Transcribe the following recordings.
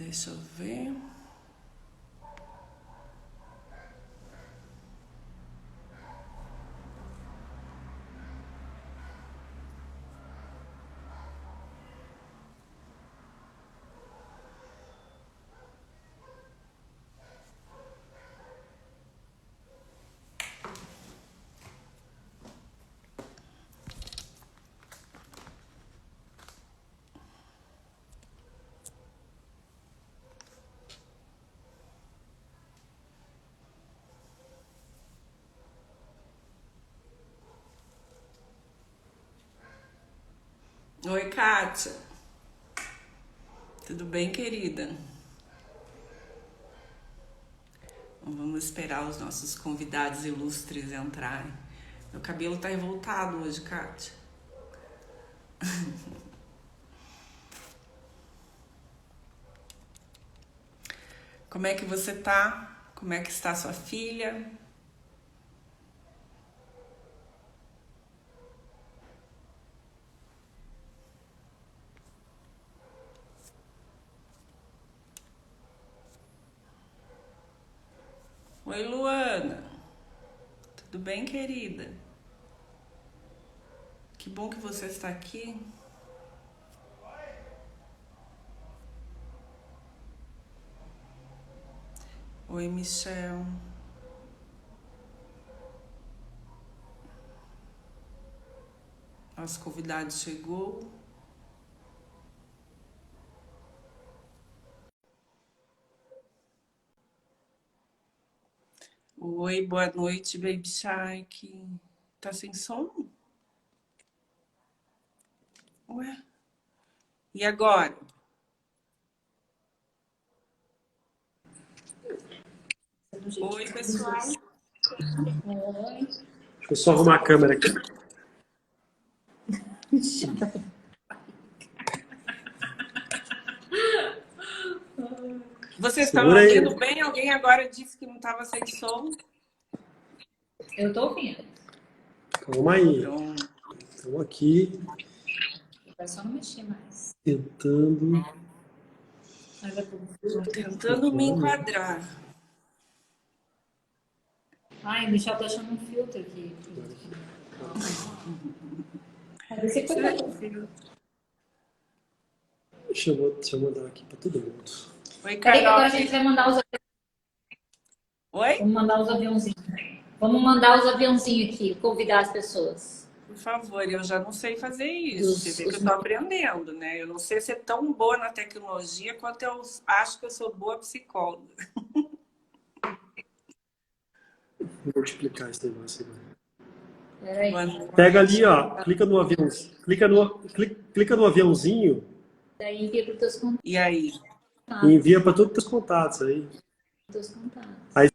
Deixa eu ver. Oi, Kátia. Tudo bem, querida? Vamos esperar os nossos convidados ilustres entrarem. Meu cabelo tá revoltado hoje, Kátia. Como é que você tá? Como é que está sua filha? Oi, Luana. Tudo bem, querida? Que bom que você está aqui. Oi, Michel. Nosso convidado chegou. Oi, boa noite, Baby Shark. Tá sem som? Ué? E agora? Oi, pessoal. Deixa eu só arrumar a câmera aqui. Vocês estão ouvindo bem? Alguém agora disse que não estava sem som? Eu tô ouvindo. Calma aí. Pronto. Estamos aqui. Vai só não mexer mais. Tentando. Tô tentando me enquadrar. Ai, o Michel tá achando um filtro aqui. Deixa eu mandar aqui para todo mundo. Oi, Peraí que Carol. agora a gente vai mandar os... Oi? Vamos mandar os aviãozinhos. Vamos mandar os aviãozinhos aqui, convidar as pessoas. Por favor, eu já não sei fazer isso. Você vê que eu tô aprendendo, né? Eu não sei ser tão boa na tecnologia quanto eu acho que eu sou boa psicóloga. Vou multiplicar esse negócio agora. Peraí. Pega ali, ó. Clica no aviãozinho. Clica no aviãozinho. Daí envia para os teus contatos. E aí? E envia para todos os teus contatos aí. Aí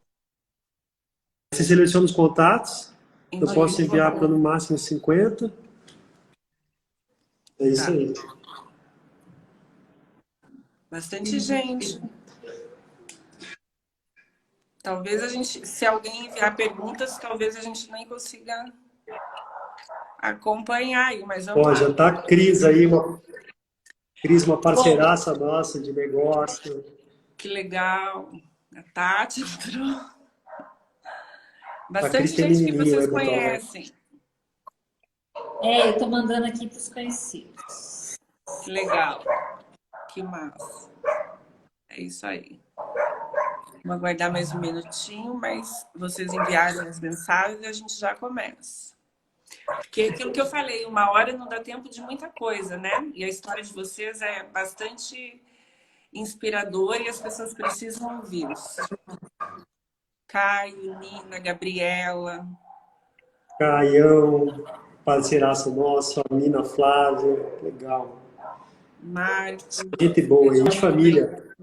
você seleciona os contatos. Eu posso enviar para no máximo 50. É isso aí. Bastante gente. Talvez a gente, se alguém enviar perguntas, talvez a gente nem consiga acompanhar aí, mas vamos lá. Já tá a Cris aí, uma parceiraça nossa de negócio. Que legal. A Tati entrou. Bastante Cris gente que vocês conhecem. Eu tô mandando aqui para os conhecidos. Que legal. Que massa. É isso aí. Vou aguardar mais um minutinho, mas vocês enviarem as mensagens e a gente já começa. Porque aquilo que eu falei, 1 hora não dá tempo de muita coisa, né? E a história de vocês é bastante inspiradora e as pessoas precisam ouvi-los. Caio, Nina, Gabriela. Caião, parceiraça nossa, a Nina Flávia, legal. Marcos. Gente boa, gente de família.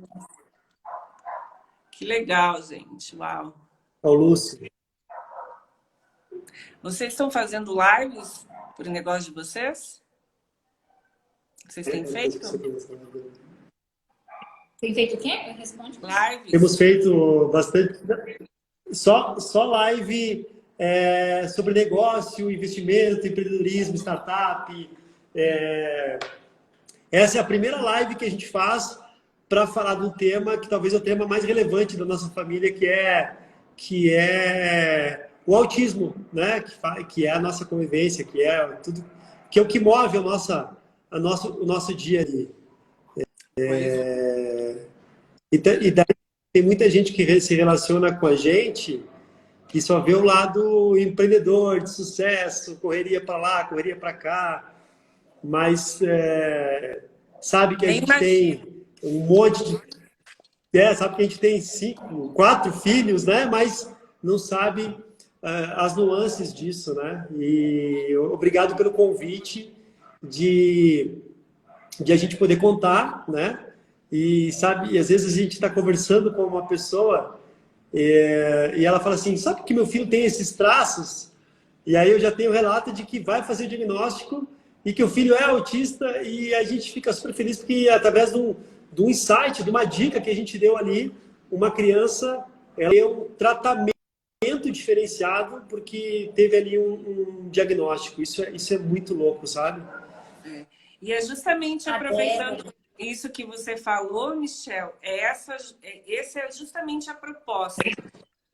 Que legal, gente. Uau. Ó, Lúcio. Vocês estão fazendo lives por negócio de vocês? Vocês têm feito? Tem feito o quê? Responde. Lives? Temos feito bastante. Só live sobre negócio, investimento, empreendedorismo, startup. Essa é a primeira live que a gente faz para falar de um tema que talvez é o tema mais relevante da nossa família, que é o autismo, né? Que é a nossa convivência, que é tudo, que é o que move o nosso dia ali. Pois é. E daí tem muita gente que se relaciona com a gente que só vê o lado empreendedor, de sucesso, correria para lá, correria para cá, mas sabe que a Nem gente imagino. tem um monte de... sabe que a gente tem 4 filhos, né? Mas não sabe as nuances disso, né? E obrigado pelo convite de a gente poder contar, né? E sabe, e às vezes a gente está conversando com uma pessoa e ela fala assim, sabe que meu filho tem esses traços? E aí eu já tenho o relato de que vai fazer o diagnóstico e que o filho é autista e a gente fica super feliz porque através de um insight, de uma dica que a gente deu ali, uma criança ela tem um tratamento diferenciado porque teve ali um diagnóstico. Isso é muito louco, sabe? E é justamente A aproveitando Débora, isso que você falou, Michel, essa é justamente a proposta.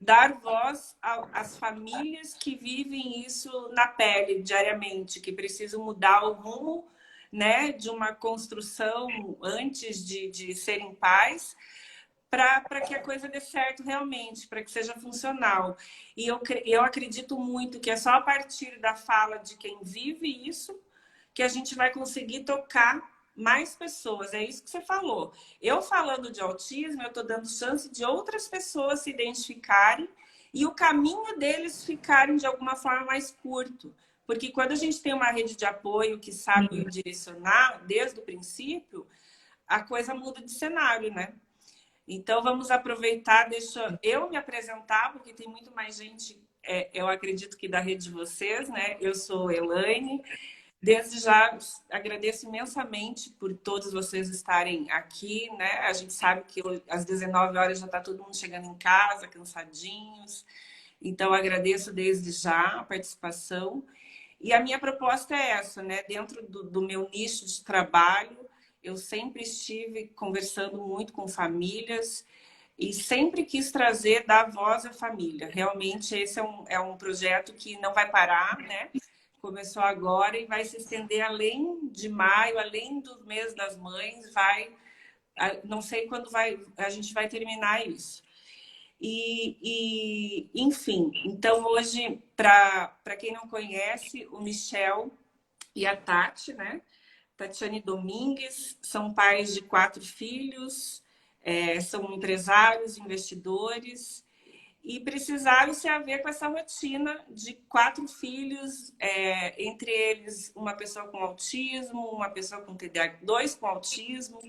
Dar voz às famílias que vivem isso na pele diariamente, que precisam mudar o rumo, né, de uma construção antes de serem pais, para que a coisa dê certo realmente, para que seja funcional. E eu acredito muito que é só a partir da fala de quem vive isso que a gente vai conseguir tocar mais pessoas. É isso que você falou. Eu falando de autismo, eu estou dando chance de outras pessoas se identificarem e o caminho deles ficarem de alguma forma mais curto. Porque quando a gente tem uma rede de apoio que sabe direcionar desde o princípio, a coisa muda de cenário, né? Então vamos aproveitar, deixa eu me apresentar, porque tem muito mais gente, eu acredito que da rede de vocês, né? Eu sou Elaine. Desde já agradeço imensamente por todos vocês estarem aqui, né? A gente sabe que às 19 horas já está todo mundo chegando em casa, cansadinhos. Então, agradeço desde já a participação. E a minha proposta é essa, né? Dentro do meu nicho de trabalho, eu sempre estive conversando muito com famílias e sempre quis trazer, dar voz à família. Realmente, esse é um projeto que não vai parar, né? Começou agora e vai se estender além de maio, além do mês das mães, não sei quando a gente vai terminar isso. Enfim, então hoje, para quem não conhece, o Michel e a Tati, né? Tatiane Domingues, são pais de 4 filhos, são empresários, investidores, e precisaram se haver com essa rotina de 4 filhos, entre eles uma pessoa com autismo, uma pessoa com TDAH, 2 com autismo,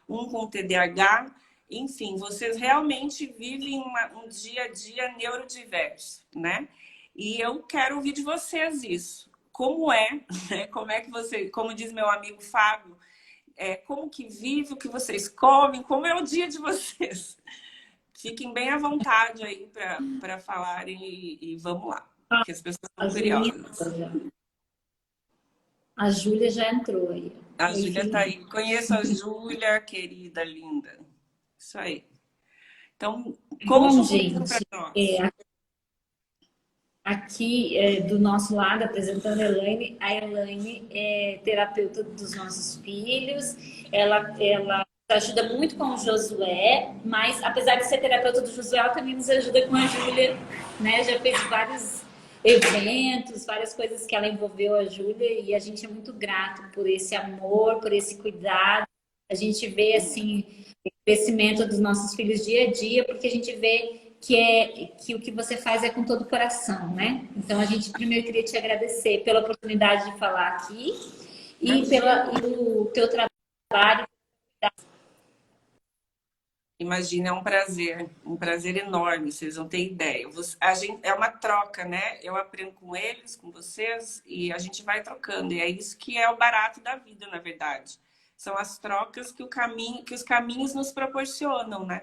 um com TDAH. Enfim, vocês realmente vivem um dia a dia neurodiverso, né? E eu quero ouvir de vocês isso. Como é, né? Como é que você, como diz meu amigo Fábio, como que vive, o que vocês comem, como é o dia de vocês? Fiquem bem à vontade aí para falarem e vamos lá, que as pessoas a estão Julinha, curiosas. a Júlia já entrou aí. A Oi, Júlia está filhinha. aí. Conheço a Júlia, querida, linda. Isso aí. Então, conte Bom, um pouquinho para gente, nós. aqui do nosso lado, apresentando a Elaine é terapeuta dos nossos filhos, ela ajuda muito com o Josué, mas apesar de ser terapeuta do Josué, ela também nos ajuda com a Júlia, né? Já fez vários eventos, várias coisas que ela envolveu a Júlia e a gente é muito grato por esse amor, por esse cuidado. A gente vê, assim, o crescimento dos nossos filhos dia a dia, porque a gente vê que o que você faz é com todo o coração, né? Então a gente primeiro queria te agradecer pela oportunidade de falar aqui e pelo teu trabalho. Imagina, é um prazer enorme, vocês não têm ideia. A gente, é uma troca, né? Eu aprendo com eles, com vocês, e a gente vai trocando. E é isso que é o barato da vida, na verdade. São as trocas que os caminhos nos proporcionam, né?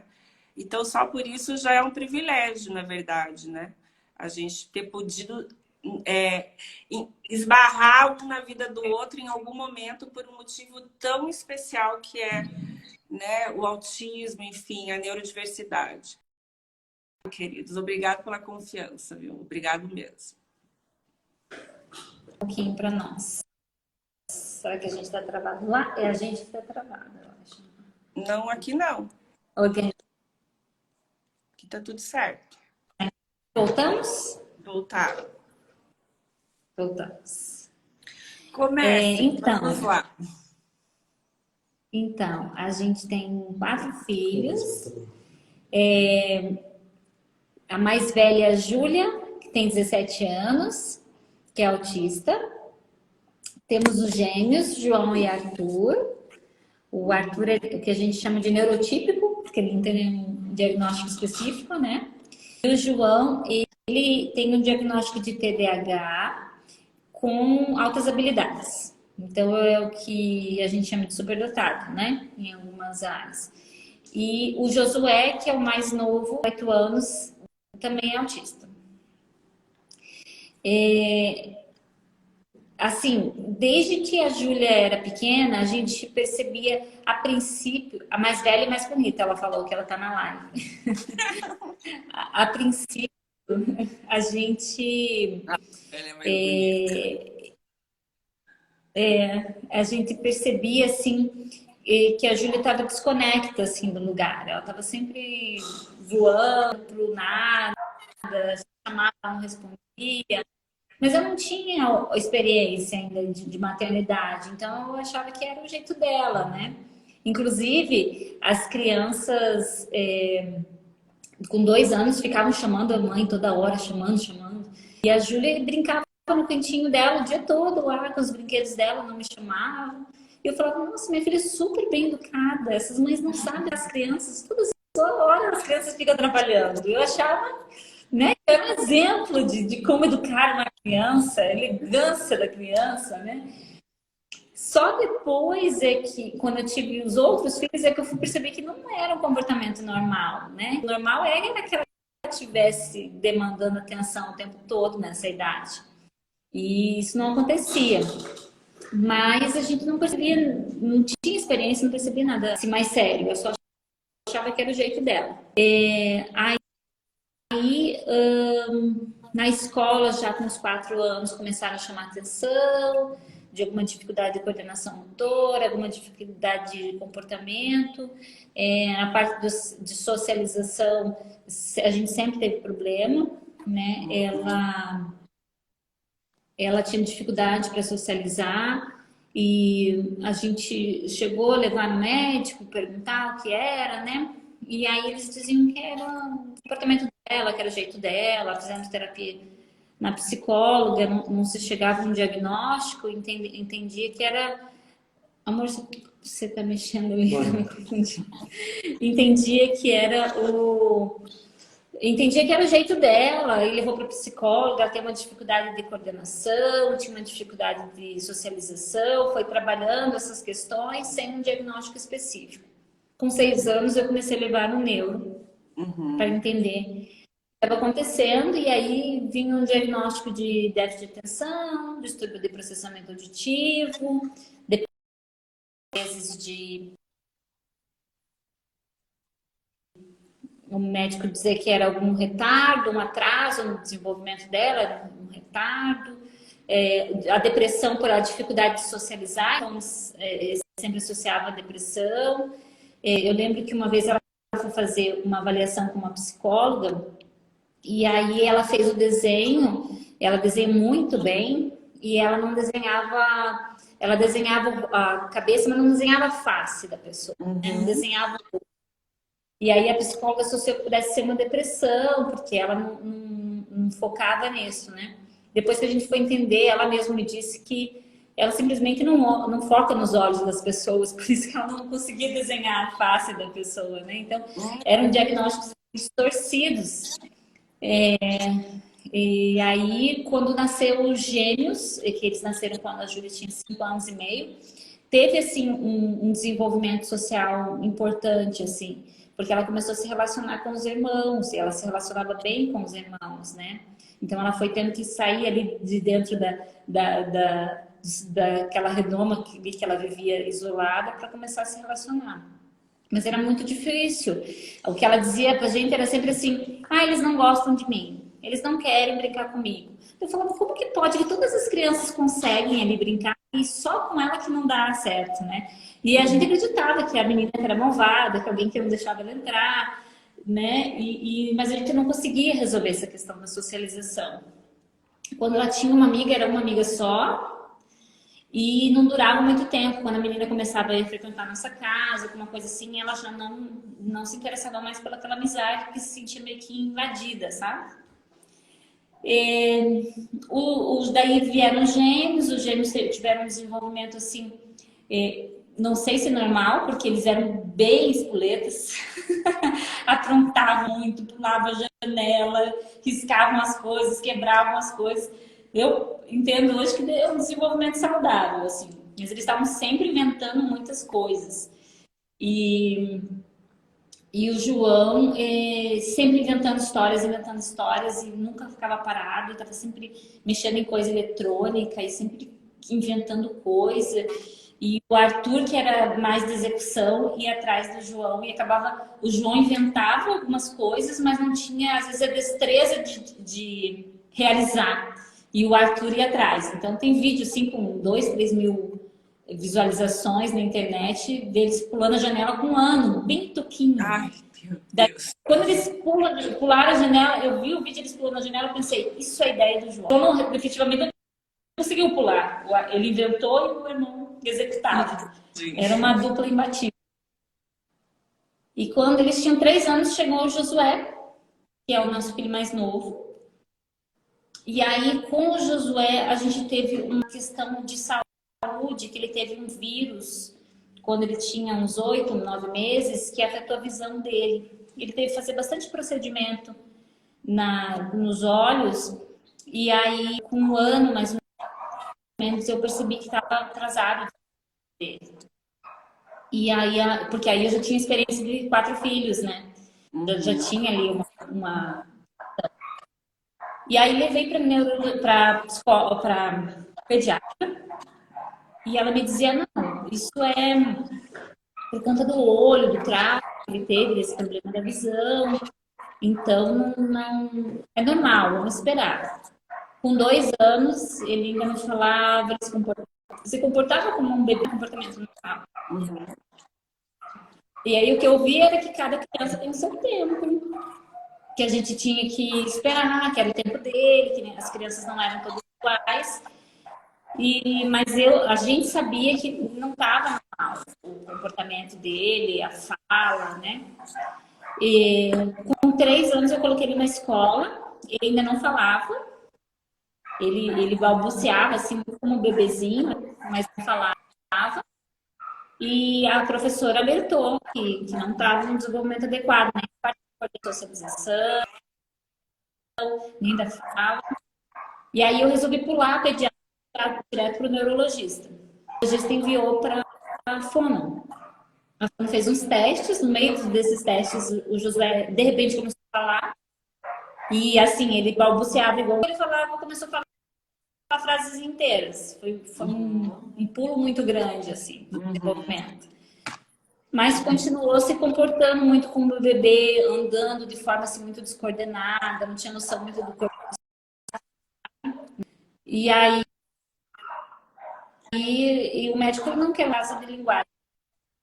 Então, só por isso já é um privilégio, na verdade, né? A gente ter podido esbarrar um na vida do outro em algum momento por um motivo tão especial que é né, o autismo, enfim, a neurodiversidade. Queridos, obrigado pela confiança, viu? Obrigado mesmo. Um pouquinho para nós. Será que a gente está travado lá? É a gente que está travado, eu acho. Não, aqui não. Ok. Aqui tá tudo certo. Voltamos? Voltar. Voltamos. Comece. Então, vamos lá. Então, a gente tem 4 filhos. A mais velha é a Júlia, que tem 17 anos, que é autista. Temos os gêmeos, João e Arthur. O Arthur é o que a gente chama de neurotípico, porque ele não tem um diagnóstico específico, né? E o João, ele tem um diagnóstico de TDAH com altas habilidades. Então, é o que a gente chama de superdotado, né? Em algumas áreas. E o Josué, que é o mais novo, 8 anos, também é autista. Assim, desde que a Júlia era pequena, a gente percebia, a princípio, a mais velha e mais bonita, ela falou que ela tá na live. A princípio, a gente Ela é mais bonita. a gente percebia assim que a Júlia estava desconecta assim do lugar. Ela estava sempre voando pro nada, chamava, não respondia. Mas eu não tinha experiência ainda de maternidade, então eu achava que era o jeito dela, né? Inclusive, as crianças com 2 anos ficavam chamando a mãe toda hora, chamando. E a Júlia brincava no cantinho dela o dia todo lá com os brinquedos dela, não me chamavam. E eu falava, nossa, minha filha é super bem educada, essas mães não sabem as crianças, toda hora as crianças ficam atrapalhando. Eu achava, né, que era um exemplo de como educar uma criança, a elegância da criança, né? Só depois é que, quando eu tive os outros filhos, é que eu fui perceber que não era um comportamento normal, né? O normal era que ela estivesse demandando atenção o tempo todo nessa idade. E isso não acontecia. Mas a gente não percebia, não tinha experiência, não percebia nada assim, mais sério. Eu só achava que era o jeito dela. Aí, na escola, já com os 4 anos, começaram a chamar atenção de alguma dificuldade de coordenação motora, alguma dificuldade de comportamento. Na parte de socialização, a gente sempre teve problema, né? Ela tinha dificuldade para socializar e a gente chegou a levar no médico, perguntar o que era, né? E aí eles diziam que era o comportamento dela, que era o jeito dela, fizemos terapia na psicóloga, não se chegava a um diagnóstico, entendia que era... Amor, você tá mexendo ali, tá me confundindo. Entendia que era o jeito dela, e levou para psicóloga, ela tem uma dificuldade de coordenação, tinha uma dificuldade de socialização, foi trabalhando essas questões sem um diagnóstico específico. Com 6 anos eu comecei a levar no neuro para entender o que estava acontecendo, e aí vinha um diagnóstico de déficit de atenção, distúrbio de processamento auditivo, vezes de o médico dizer que era algum retardo, um atraso no desenvolvimento dela, um retardo, a depressão por a dificuldade de socializar, então sempre associava a depressão. Eu lembro que uma vez ela foi fazer uma avaliação com uma psicóloga e aí ela fez o desenho, ela desenha muito bem e ela não desenhava, ela desenhava a cabeça, mas não desenhava a face da pessoa, né? Não desenhava o corpo. E aí a psicóloga associou que pudesse ser uma depressão, porque ela não focava nisso, né? Depois que a gente foi entender, ela mesma me disse que ela simplesmente não foca nos olhos das pessoas, por isso que ela não conseguia desenhar a face da pessoa, né? Então, eram diagnósticos distorcidos. E aí, quando nasceu os gêmeos, que eles nasceram quando a Júlia tinha 5 anos e meio, teve, assim, um desenvolvimento social importante, assim, porque ela começou a se relacionar com os irmãos, e ela se relacionava bem com os irmãos, né? Então, ela foi tendo que sair ali de dentro daquela redoma que ela vivia isolada para começar a se relacionar. Mas era muito difícil. O que ela dizia pra gente era sempre assim: ah, eles não gostam de mim, eles não querem brincar comigo. Eu falava, como que pode? Que todas as crianças conseguem ali brincar e só com ela que não dá certo, né? E a gente acreditava que a menina era malvada, que alguém que não deixava ela entrar, né? Mas a gente não conseguia resolver essa questão da socialização. Quando ela tinha uma amiga, era uma amiga só, e não durava muito tempo. Quando a menina começava a frequentar a nossa casa, alguma coisa assim, ela já não se interessava mais pelaquela amizade, porque se sentia meio que invadida, sabe? Daí vieram os gêmeos tiveram um desenvolvimento assim, não sei se normal, porque eles eram bem espoletas, aprontavam muito, pulavam a janela, riscavam as coisas, quebravam as coisas. Eu entendo hoje que é um desenvolvimento saudável, assim, mas eles estavam sempre inventando muitas coisas. E o João sempre inventando histórias e nunca ficava parado, estava sempre mexendo em coisa eletrônica e sempre inventando coisa. E o Arthur, que era mais de execução, ia atrás do João e acabava. O João inventava algumas coisas, mas não tinha, às vezes, a destreza de realizar. E o Arthur ia atrás. Então, tem vídeo assim com 2, 3 mil visualizações na internet deles pulando a janela com um ano, bem toquinho. Ai, meu Daí, Deus. quando eles pularam a janela, eu vi o vídeo eles pulando a janela, eu pensei, isso é ideia do João. Então, não, definitivamente não conseguiu pular. Ele inventou e o irmão executava. Era uma dupla imbatível. E quando eles tinham 3 anos, chegou o Josué, que é o nosso filho mais novo. E aí, com o Josué, a gente teve uma questão de saúde, que ele teve um vírus quando ele tinha uns 8, 9 meses, que afetou a visão dele. Ele teve que fazer bastante procedimento nos olhos, e aí, com um ano mais ou menos, eu percebi que estava atrasado dele. E aí, porque aí eu já tinha experiência de 4 filhos, né? Já tinha ali uma... E aí levei para pediatra, e ela me dizia, não, isso é por conta do olho, do trato, ele teve esse problema da visão, então não é normal, vamos esperar. Com 2 anos, ele ainda não falava, ele se comportava como um bebê, comportamento normal. E aí o que eu vi era que cada criança tem o seu tempo, que a gente tinha que esperar, que era o tempo dele, que as crianças não eram todas iguais. Mas a gente sabia que não estava normal o comportamento dele, a fala, né? E com 3 anos eu coloquei ele na escola, ele ainda não falava, ele balbuciava assim como um bebezinho, mas não falava. E a professora alertou que não estava no desenvolvimento adequado, nem da parte de socialização, nem da fala. E aí eu resolvi pular a pediatra direto para o neurologista. O neurologista enviou para a fono. A fono fez uns testes, no meio desses testes o Josué de repente começou a falar. E assim, ele balbuciava igual ele falava, começou a falar frases inteiras. Foi um pulo muito grande, assim, do desenvolvimento. Mas continuou se comportando muito como um bebê, andando de forma assim, muito descoordenada, não tinha noção muito do corpo. E aí o médico não quer raça de linguagem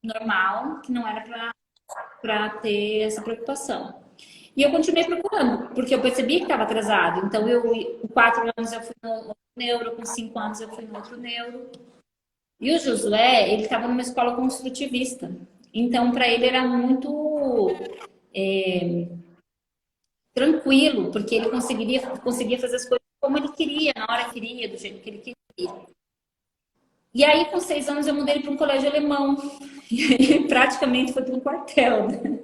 normal, que não era para ter essa preocupação. E eu continuei procurando, porque eu percebi que estava atrasado. Então, com 4 anos eu fui no neuro, com 5 anos eu fui no outro neuro. E o Josué, ele estava numa escola construtivista. Então, para ele era muito tranquilo, porque ele conseguia fazer as coisas como ele queria, na hora que queria, do jeito que ele queria. E aí, com 6 anos, eu mudei ele para um colégio alemão. E aí, praticamente foi para um quartel, né?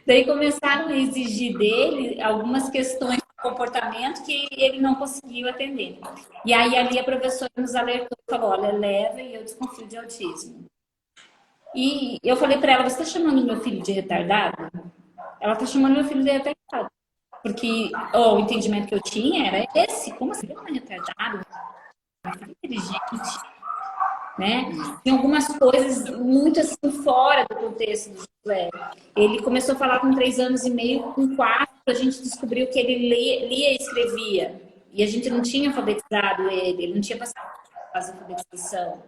Daí começaram a exigir dele algumas questões de comportamento que ele não conseguiu atender. E aí, ali, a professora nos alertou e falou, olha, leva e eu desconfio de autismo. E eu falei para ela, você está chamando meu filho de retardado? Ela está chamando meu filho de retardado. Porque o entendimento que eu tinha era esse. Como assim? Ele não é retardado? Ele é inteligente. né? Tem algumas coisas muito assim fora do contexto do Josué. Ele começou a falar com 3 anos e meio, com 4 a gente descobriu que ele lia e escrevia. E a gente não tinha alfabetizado ele não tinha passado a alfabetização.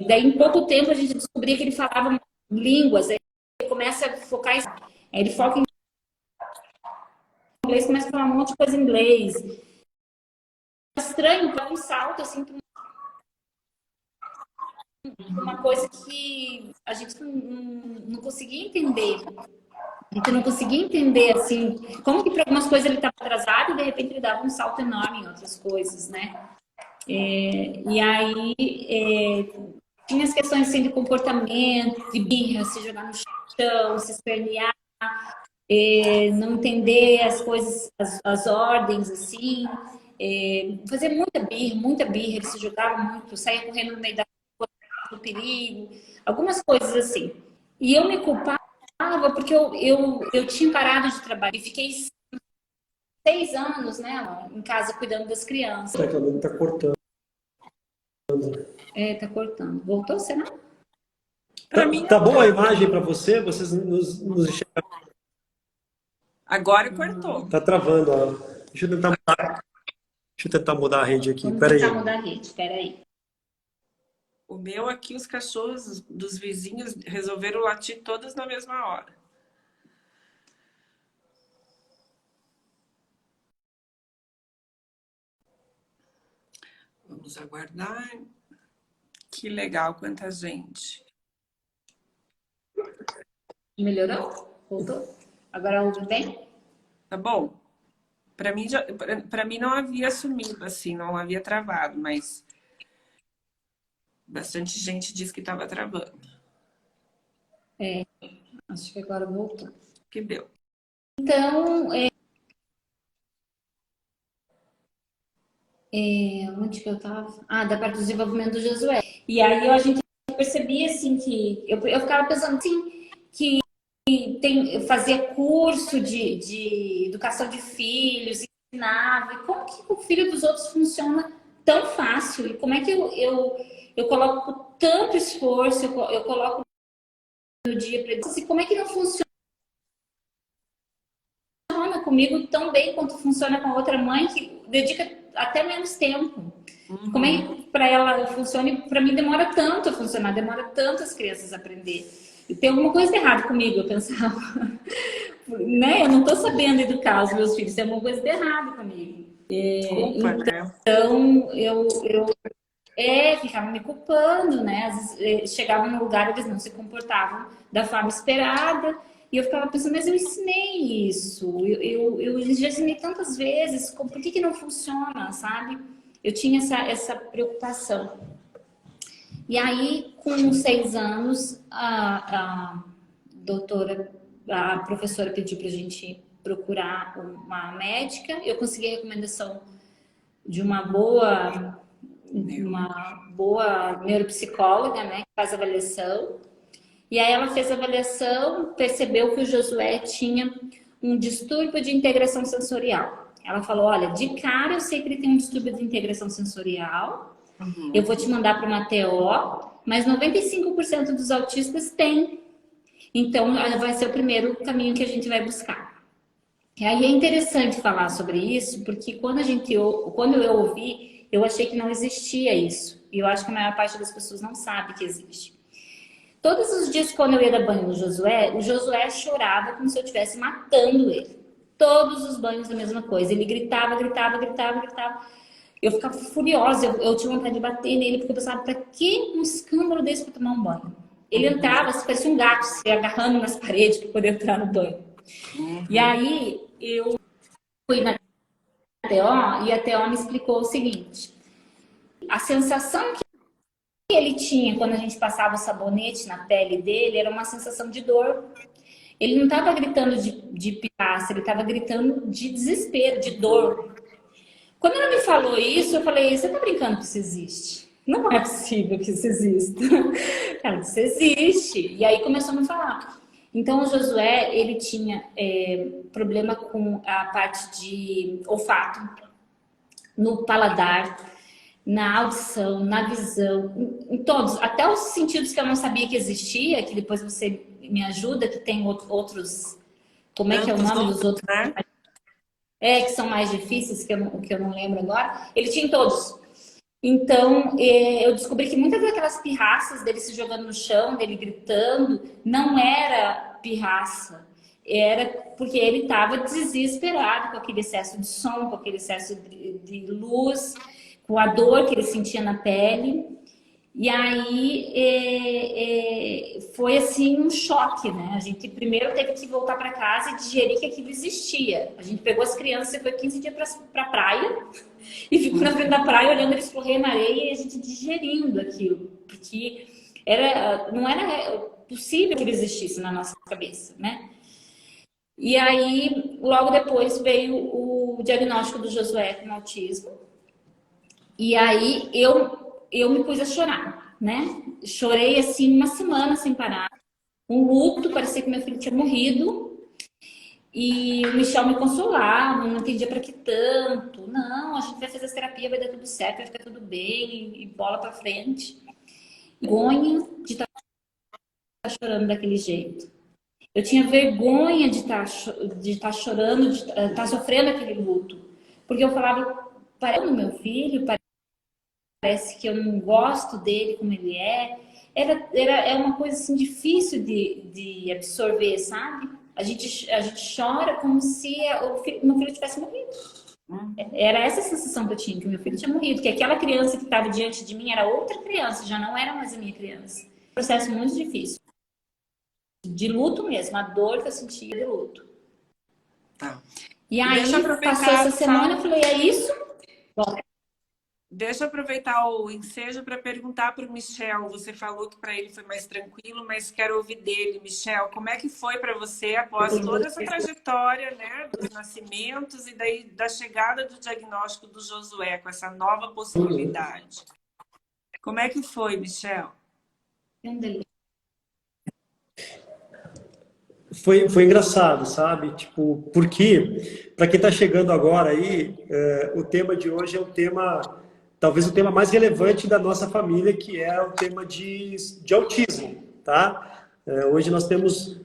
Daí, em pouco tempo, a gente descobriu que ele falava línguas. Aí ele começa a focar em... Ele foca em inglês, começa a falar um monte de coisa em inglês. É estranho, para um salto, assim, para uma coisa que a gente não conseguia entender. A gente não conseguia entender, assim, como que para algumas coisas ele estava atrasado e, de repente, ele dava um salto enorme em outras coisas, né? E aí, tinha as questões, assim, de comportamento, de birra, se jogar no chão, se espernear, não entender as coisas, as ordens, assim, fazer muita birra, ele se jogava muito, saía correndo no meio do perigo, algumas coisas assim. E eu me culpava porque eu tinha parado de trabalhar e fiquei 6 anos, né, em casa cuidando das crianças. Tá cortando. Tá cortando. Voltou, será? Para mim, Tá boa a imagem para você? Vocês nos enxergam? agora cortou. Tá travando, ó. Deixa eu tentar mudar a rede aqui. Vamos Peraí. tentar mudar a rede, peraí. O meu aqui, os cachorros dos vizinhos resolveram latir todos na mesma hora. Vamos aguardar. Que legal, quanta gente. Melhorou? Voltou? Agora ouve bem? Tá bom? Para mim não havia sumido assim, não havia travado, mas bastante gente disse que estava travando. Acho que agora voltou. Que deu. Então, onde que eu estava? Da parte do desenvolvimento do Josué. E aí a gente percebia assim que eu ficava pensando assim que eu fazia curso de educação de filhos, ensinava, e como que o filho dos outros funciona tão fácil? E como é que eu coloco tanto esforço, eu coloco no dia para isso, e como é que não funciona comigo tão bem quanto funciona com a outra mãe que dedica até menos tempo? Como é que para ela funciona e para mim demora tanto a funcionar, demora tanto as crianças aprender. E tem alguma coisa de errado comigo, eu pensava. Né? Eu não estou sabendo educar os meus filhos, tem alguma coisa de errado comigo. Desculpa, né? Então, eu ficava me culpando, né? Às vezes chegava num lugar, eles não se comportavam da forma esperada. E eu ficava pensando, mas eu ensinei isso. Eu já ensinei tantas vezes, por que não funciona, sabe? Eu tinha essa preocupação. E aí, com 6 anos, a professora pediu para a gente procurar uma médica. Eu consegui a recomendação de uma boa neuropsicóloga, né, que faz avaliação. E aí ela fez a avaliação, percebeu que o Josué tinha um distúrbio de integração sensorial. Ela falou, olha, de cara eu sei que ele tem um distúrbio de integração sensorial, eu vou te mandar para uma TO, mas 95% dos autistas têm. Então, vai ser o primeiro caminho que a gente vai buscar. E aí é interessante falar sobre isso, porque quando eu ouvi, eu achei que não existia isso. E eu acho que a maior parte das pessoas não sabe que existe. Todos os dias, quando eu ia dar banho no Josué, o Josué chorava como se eu estivesse matando ele. Todos os banhos a mesma coisa. Ele gritava. Eu ficava furiosa, eu tinha vontade de bater nele, porque eu pensava, pra que um escândalo desse para tomar um banho? Ele entrava, parecia um gato, se agarrando nas paredes para poder entrar no banho. E aí, eu fui na TO e a TO me explicou o seguinte. A sensação que ele tinha quando a gente passava o sabonete na pele dele era uma sensação de dor. Ele não estava gritando de pirraça, ele estava gritando de desespero, de dor. Quando ela me falou isso, eu falei, você tá brincando que isso existe? Não é possível que isso exista. Ela disse, existe. E aí começou a me falar. Então, o Josué, ele tinha problema com a parte de olfato, no paladar. na audição, na visão, em todos, até os sentidos que eu não sabia que existia, que depois você me ajuda, que tem outros, como é que é o nome dos outros? Né? Que são mais difíceis, que eu não lembro agora. Ele tinha em todos. Então, eu descobri que muitas daquelas pirraças dele se jogando no chão, dele gritando, não era pirraça. Era porque ele estava desesperado com aquele excesso de som, com aquele excesso de luz, com a dor que ele sentia na pele. E aí foi assim um choque, né? A gente primeiro teve que voltar para casa e digerir que aquilo existia. A gente pegou as crianças e foi 15 dias para a praia e ficou na frente da praia olhando eles correr na areia e a gente digerindo aquilo, porque não era possível que ele existisse na nossa cabeça, né? E aí, logo depois veio o diagnóstico do Josué com autismo. E aí eu me pus a chorar, né? Chorei assim uma semana sem parar. Um luto, parecia que meu filho tinha morrido. E o Michel me consolava, não entendia para que tanto. Não, a gente vai fazer essa terapia, vai dar tudo certo, vai ficar tudo bem, e bola para frente. Vergonha de estar chorando daquele jeito. Eu tinha vergonha de estar chorando, de estar sofrendo aquele luto. Porque eu falava, parece no meu filho, parece que eu não gosto dele como ele é. É uma coisa assim difícil de absorver, sabe? A gente chora como se meu filho tivesse morrido. Era essa a sensação que eu tinha, que meu filho tinha morrido. Que aquela criança que estava diante de mim era outra criança, já não era mais a minha criança. Um processo muito difícil. De luto mesmo, a dor que eu sentia de luto. Tá. E aí, passou essa semana, eu falei, é isso? Bom. Deixa eu aproveitar o ensejo para perguntar para o Michel. Você falou que para ele foi mais tranquilo, mas quero ouvir dele, Michel. Como é que foi para você após toda essa trajetória, né, dos nascimentos e daí da chegada do diagnóstico do Josué com essa nova possibilidade? Como é que foi, Michel? Foi engraçado, sabe? Tipo, porque, para quem está chegando agora aí, o tema de hoje é o tema, talvez o tema mais relevante da nossa família, que é o tema de autismo, tá? Hoje nós temos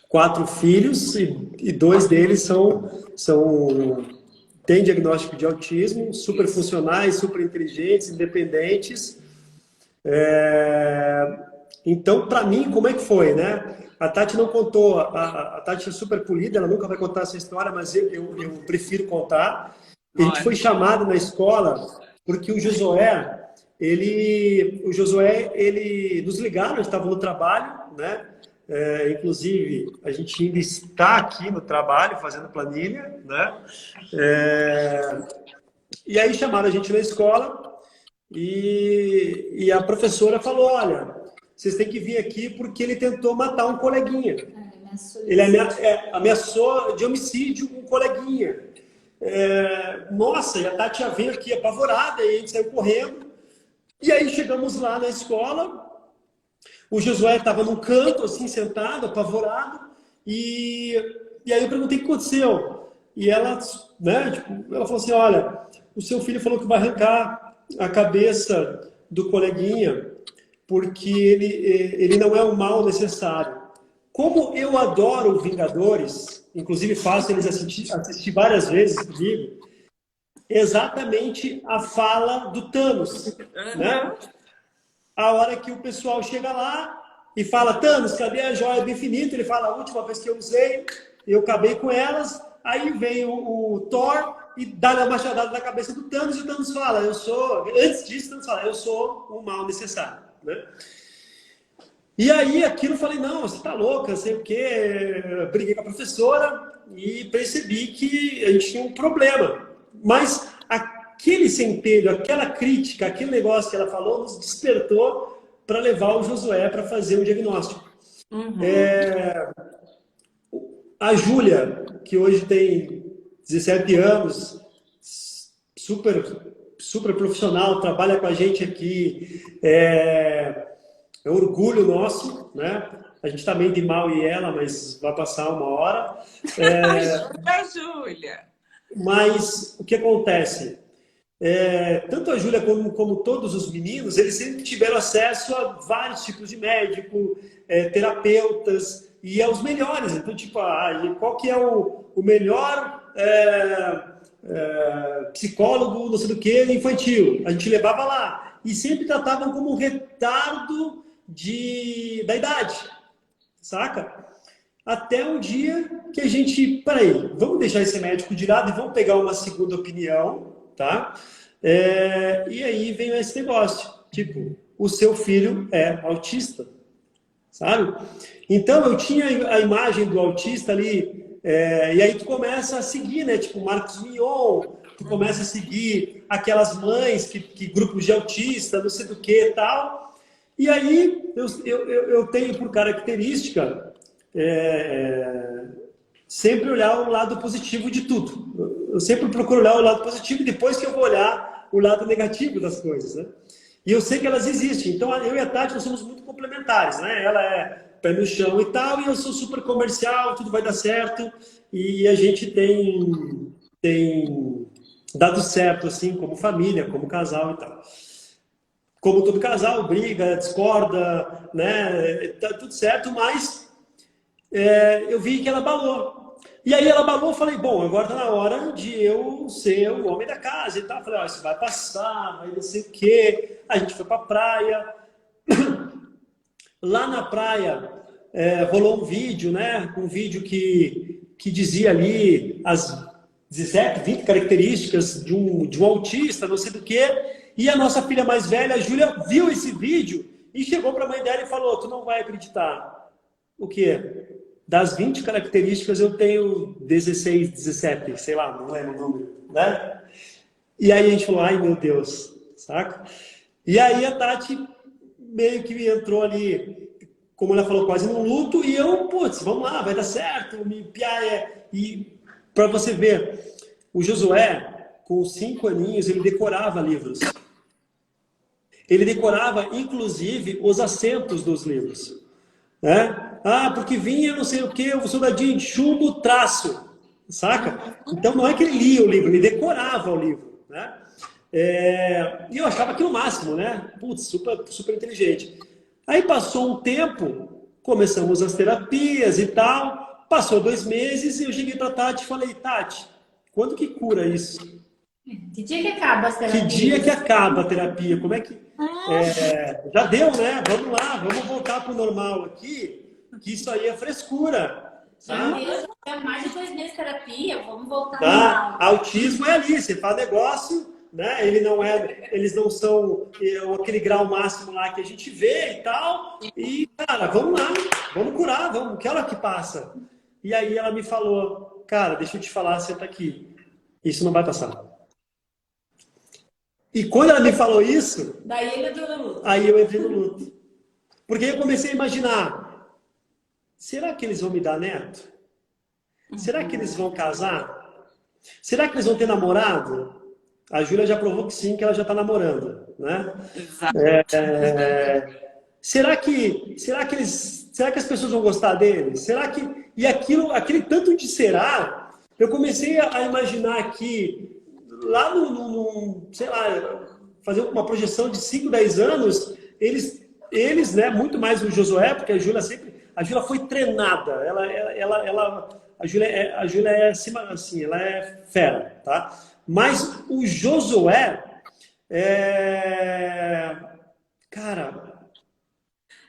4 filhos e 2 deles têm diagnóstico de autismo, super funcionais, super inteligentes, independentes. Então, para mim, como é que foi, né? A Tati não contou, a Tati é super polida, ela nunca vai contar essa história, mas eu prefiro contar. A gente foi chamado na escola porque o Josué, ele nos ligaram, a gente estava no trabalho, né? Inclusive, a gente ainda está aqui no trabalho, fazendo planilha, né? E aí chamaram a gente na escola e a professora falou, olha, vocês têm que vir aqui porque ele tentou matar um coleguinha. Ele ameaçou de homicídio um coleguinha. Nossa, e a Tati veio aqui apavorada, e a gente saiu correndo. E aí chegamos lá na escola, o Josué estava num canto, assim, sentado, apavorado, e aí eu perguntei o que aconteceu. E ela, né, tipo, ela falou assim, olha, o seu filho falou que vai arrancar a cabeça do coleguinha, porque ele não é o mal necessário. Como eu adoro Vingadores, inclusive faço eles assistir várias vezes comigo, exatamente a fala do Thanos, né? A hora que o pessoal chega lá e fala, Thanos, cadê a joia do infinito? Ele fala, a última vez que eu usei, eu acabei com elas. Aí vem o Thor e dá uma machadada na cabeça do Thanos, e o Thanos fala, antes disso, o Thanos fala, eu sou o mal necessário. Né? E aí aquilo eu falei, não, você tá louca, sei o quê, briguei com a professora e percebi que a gente tinha um problema. Mas aquele centelho, aquela crítica, aquele negócio que ela falou, nos despertou para levar o Josué para fazer um diagnóstico. A Júlia, que hoje tem 17 anos, super profissional, trabalha com a gente aqui, é orgulho nosso, né? A gente tá meio de mal e ela, mas vai passar uma hora. Ajuda, Júlia! Mas o que acontece? tanto a Júlia como todos os meninos, eles sempre tiveram acesso a vários tipos de médico, terapeutas, e aos melhores. Então, tipo, qual que é o melhor psicólogo, não sei do que, infantil? A gente levava lá. E sempre tratavam como um retardo da idade, saca? Até um dia que a gente, peraí, vamos deixar esse médico de lado e vamos pegar uma segunda opinião, tá? E aí vem esse negócio, tipo, o seu filho é autista, sabe? Então eu tinha a imagem do autista ali, e aí tu começa a seguir, né? Tipo, Marcos Mion, tu começa a seguir aquelas mães que grupos de autista, não sei do que e tal. E aí eu tenho por característica sempre olhar o lado positivo de tudo. Eu sempre procuro olhar o lado positivo e depois que eu vou olhar o lado negativo das coisas, né? E eu sei que elas existem. Então, eu e a Tati, nós somos muito complementares, né? Ela é pé no chão e tal, e eu sou super comercial, tudo vai dar certo. E a gente tem dado certo, assim, como família, como casal e tal. Como todo casal, briga, discorda, né? Tá tudo certo, mas eu vi que ela abalou. E aí ela abalou, eu falei, bom, agora tá na hora de eu ser o homem da casa e tal. Eu falei, isso vai passar, vai não sei o quê. A gente foi pra praia. Lá na praia rolou um vídeo, né? Um vídeo que dizia ali as 17, 20 características de um autista, não sei do quê. E a nossa filha mais velha, a Júlia, viu esse vídeo e chegou para a mãe dela e falou, tu não vai acreditar. O quê? Das 20 características, eu tenho 16, 17, sei lá, não lembro o número, né? E aí a gente falou, ai meu Deus, saca? E aí a Tati meio que entrou ali, como ela falou, quase num luto, e eu, putz, vamos lá, vai dar certo, e para você ver, o Josué, com 5 aninhos, ele decorava livros. Ele decorava, inclusive, os assentos dos livros. Né? Porque vinha não sei o que, o soldadinho de chumbo, traço, saca? Então não é que ele lia o livro, ele decorava o livro, né? E eu achava aquilo o máximo, né? Putz, super, super inteligente. Aí passou um tempo, começamos as terapias e tal, passou 2 meses e eu cheguei pra Tati e falei, Tati, quando que cura isso? Que dia que acaba as terapias? Que dia que acaba a terapia? Como é que... já deu, né? Vamos lá, vamos voltar pro normal aqui, que isso aí é frescura. Tá? Meu Deus, já mais de 2 meses de terapia, vamos voltar ao Tá? normal. Autismo é ali, você faz negócio, né? Eles não são aquele grau máximo lá que a gente vê e tal. E, cara, vamos lá, vamos curar, vamos, que hora que passa? E aí ela me falou, cara, deixa eu te falar, senta aqui, isso não vai passar. E quando ela me falou isso, Daí ele entrou no luto. aí eu entrei no luto. Porque eu comecei a imaginar, será que eles vão me dar neto? Será que eles vão casar? Será que eles vão ter namorado? A Júlia já provou que sim, que ela já está namorando, né? Exato. Será que as pessoas vão gostar deles? Será que aquele tanto de será? Eu comecei a imaginar aqui lá sei lá, fazer uma projeção de 5, 10 anos, eles, né, muito mais o Josué, porque a Júlia foi treinada, a Júlia é acima, assim, ela é fera, tá? Mas o Josué, cara...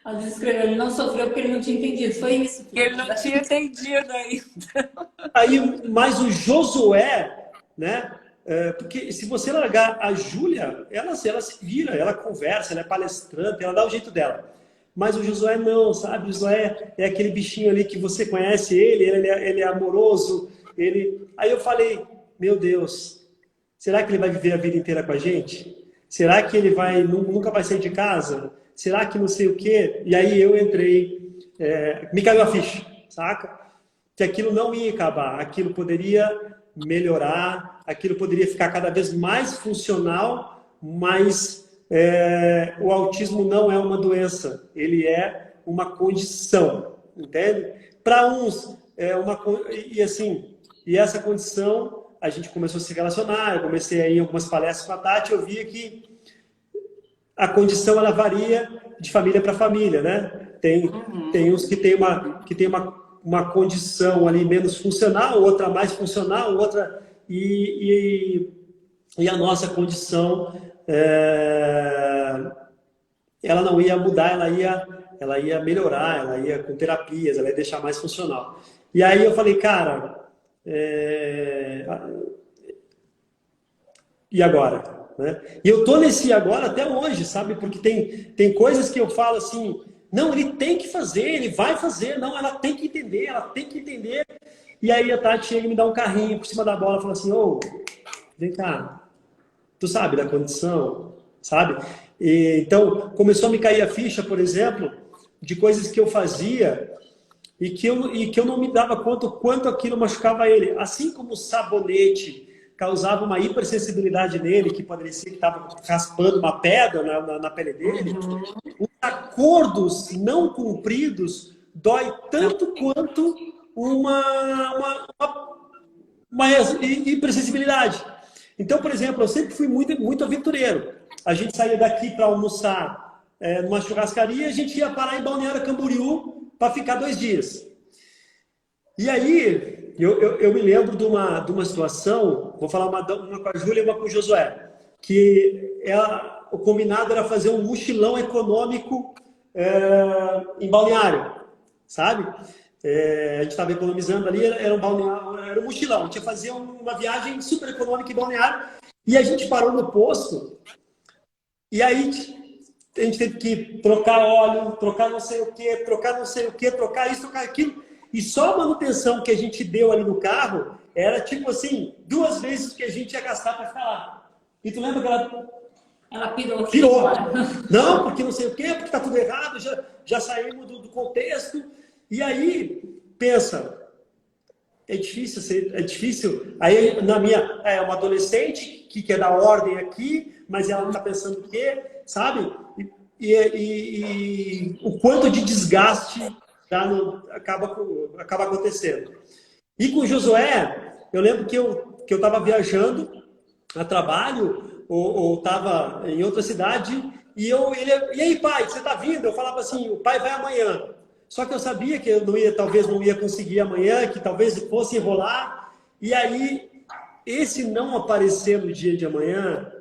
Ela escreveu, ele não sofreu porque ele não tinha entendido, foi isso. Ele não tinha entendido ainda. Mas o Josué, né? Porque se você largar a Júlia, ela se vira, ela conversa, ela é palestrante, ela dá o jeito dela. Mas o Josué não, sabe? O Josué é aquele bichinho ali que você conhece ele é amoroso. Aí eu falei, meu Deus, será que ele vai viver a vida inteira com a gente? Será que ele nunca vai sair de casa? Será que não sei o quê? E aí eu entrei, me caiu a ficha, saca? Que aquilo não ia acabar, aquilo poderia melhorar, aquilo poderia ficar cada vez mais funcional, mas o autismo não é uma doença, ele é uma condição, entende? Para uns, e essa condição a gente começou a se relacionar, eu comecei a ir em algumas palestras com a Tati, eu via que a condição ela varia de família para família, né? Tem uns que tem uma condição ali menos funcional, outra mais funcional, outra e a nossa condição ela não ia mudar, ela ia melhorar, ela ia com terapias, ela ia deixar mais funcional. E aí eu falei, cara, e agora? Né? E eu tô nesse agora até hoje, sabe? Porque tem coisas que eu falo assim, não, ele tem que fazer, ele vai fazer, não, ela tem que entender, ela tem que entender. E aí a Tati chega e me dá um carrinho por cima da bola e fala assim, ô, vem cá, tu sabe da condição, sabe? Então, começou a me cair a ficha, por exemplo, de coisas que eu fazia e que eu não me dava conta o quanto aquilo machucava ele. Assim como o sabonete causava uma hipersensibilidade nele, que parecia que estava raspando uma pedra na pele dele, os acordos não cumpridos dói tanto quanto uma hipersensibilidade. Então, por exemplo, eu sempre fui muito aventureiro. A gente saía daqui para almoçar numa churrascaria, a gente ia parar em Balneário Camboriú para ficar 2 dias. E aí, eu me lembro de uma situação, vou falar uma com a Júlia e uma com o Josué, que o combinado era fazer um mochilão econômico em Balneário, sabe? A gente estava economizando ali, era um mochilão, a gente ia fazer uma viagem super econômica em Balneário, e a gente parou no posto, e aí a gente teve que trocar óleo, trocar não sei o que, trocar não sei o que, trocar isso, trocar aquilo. E só a manutenção que a gente deu ali no carro era tipo assim, 2 vezes o que a gente ia gastar para ficar lá. E tu lembra que Ela pirou. pirou. Não, porque não sei o quê, porque tá tudo errado, já saímos do contexto. E aí, pensa, é difícil. Aí, uma adolescente que quer dar ordem aqui, mas ela não tá pensando o quê, sabe? E o quanto de desgaste acaba acontecendo. E com o Josué, eu lembro que eu estava viajando a trabalho ou estava em outra cidade e aí pai, você está vindo? Eu falava assim, o pai vai amanhã. Só que eu sabia que talvez não ia conseguir amanhã, que talvez fosse enrolar. E aí, esse não aparecer no dia de amanhã,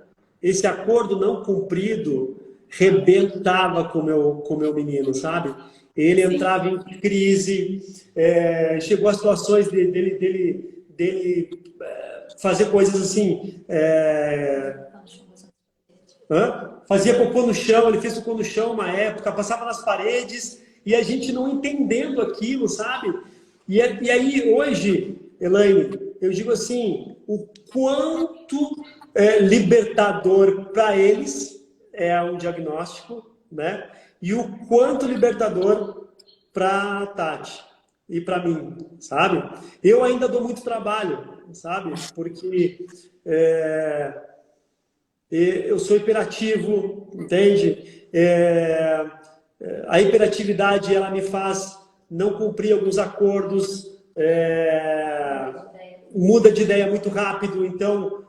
esse acordo não cumprido, rebentava com o meu menino, sabe? Ele entrava em crise, chegou a situações dele fazer coisas assim, fazia cocô no chão, ele fez cocô no chão uma época, passava nas paredes, e a gente não entendendo aquilo, sabe? E aí, hoje, Elaine, eu digo assim, o quanto libertador para eles é um diagnóstico, né? E o quanto libertador para a Tati e para mim, sabe? Eu ainda dou muito trabalho, sabe? Porque eu sou hiperativo, entende? A hiperatividade, ela me faz não cumprir alguns acordos, muda de ideia muito rápido. Então,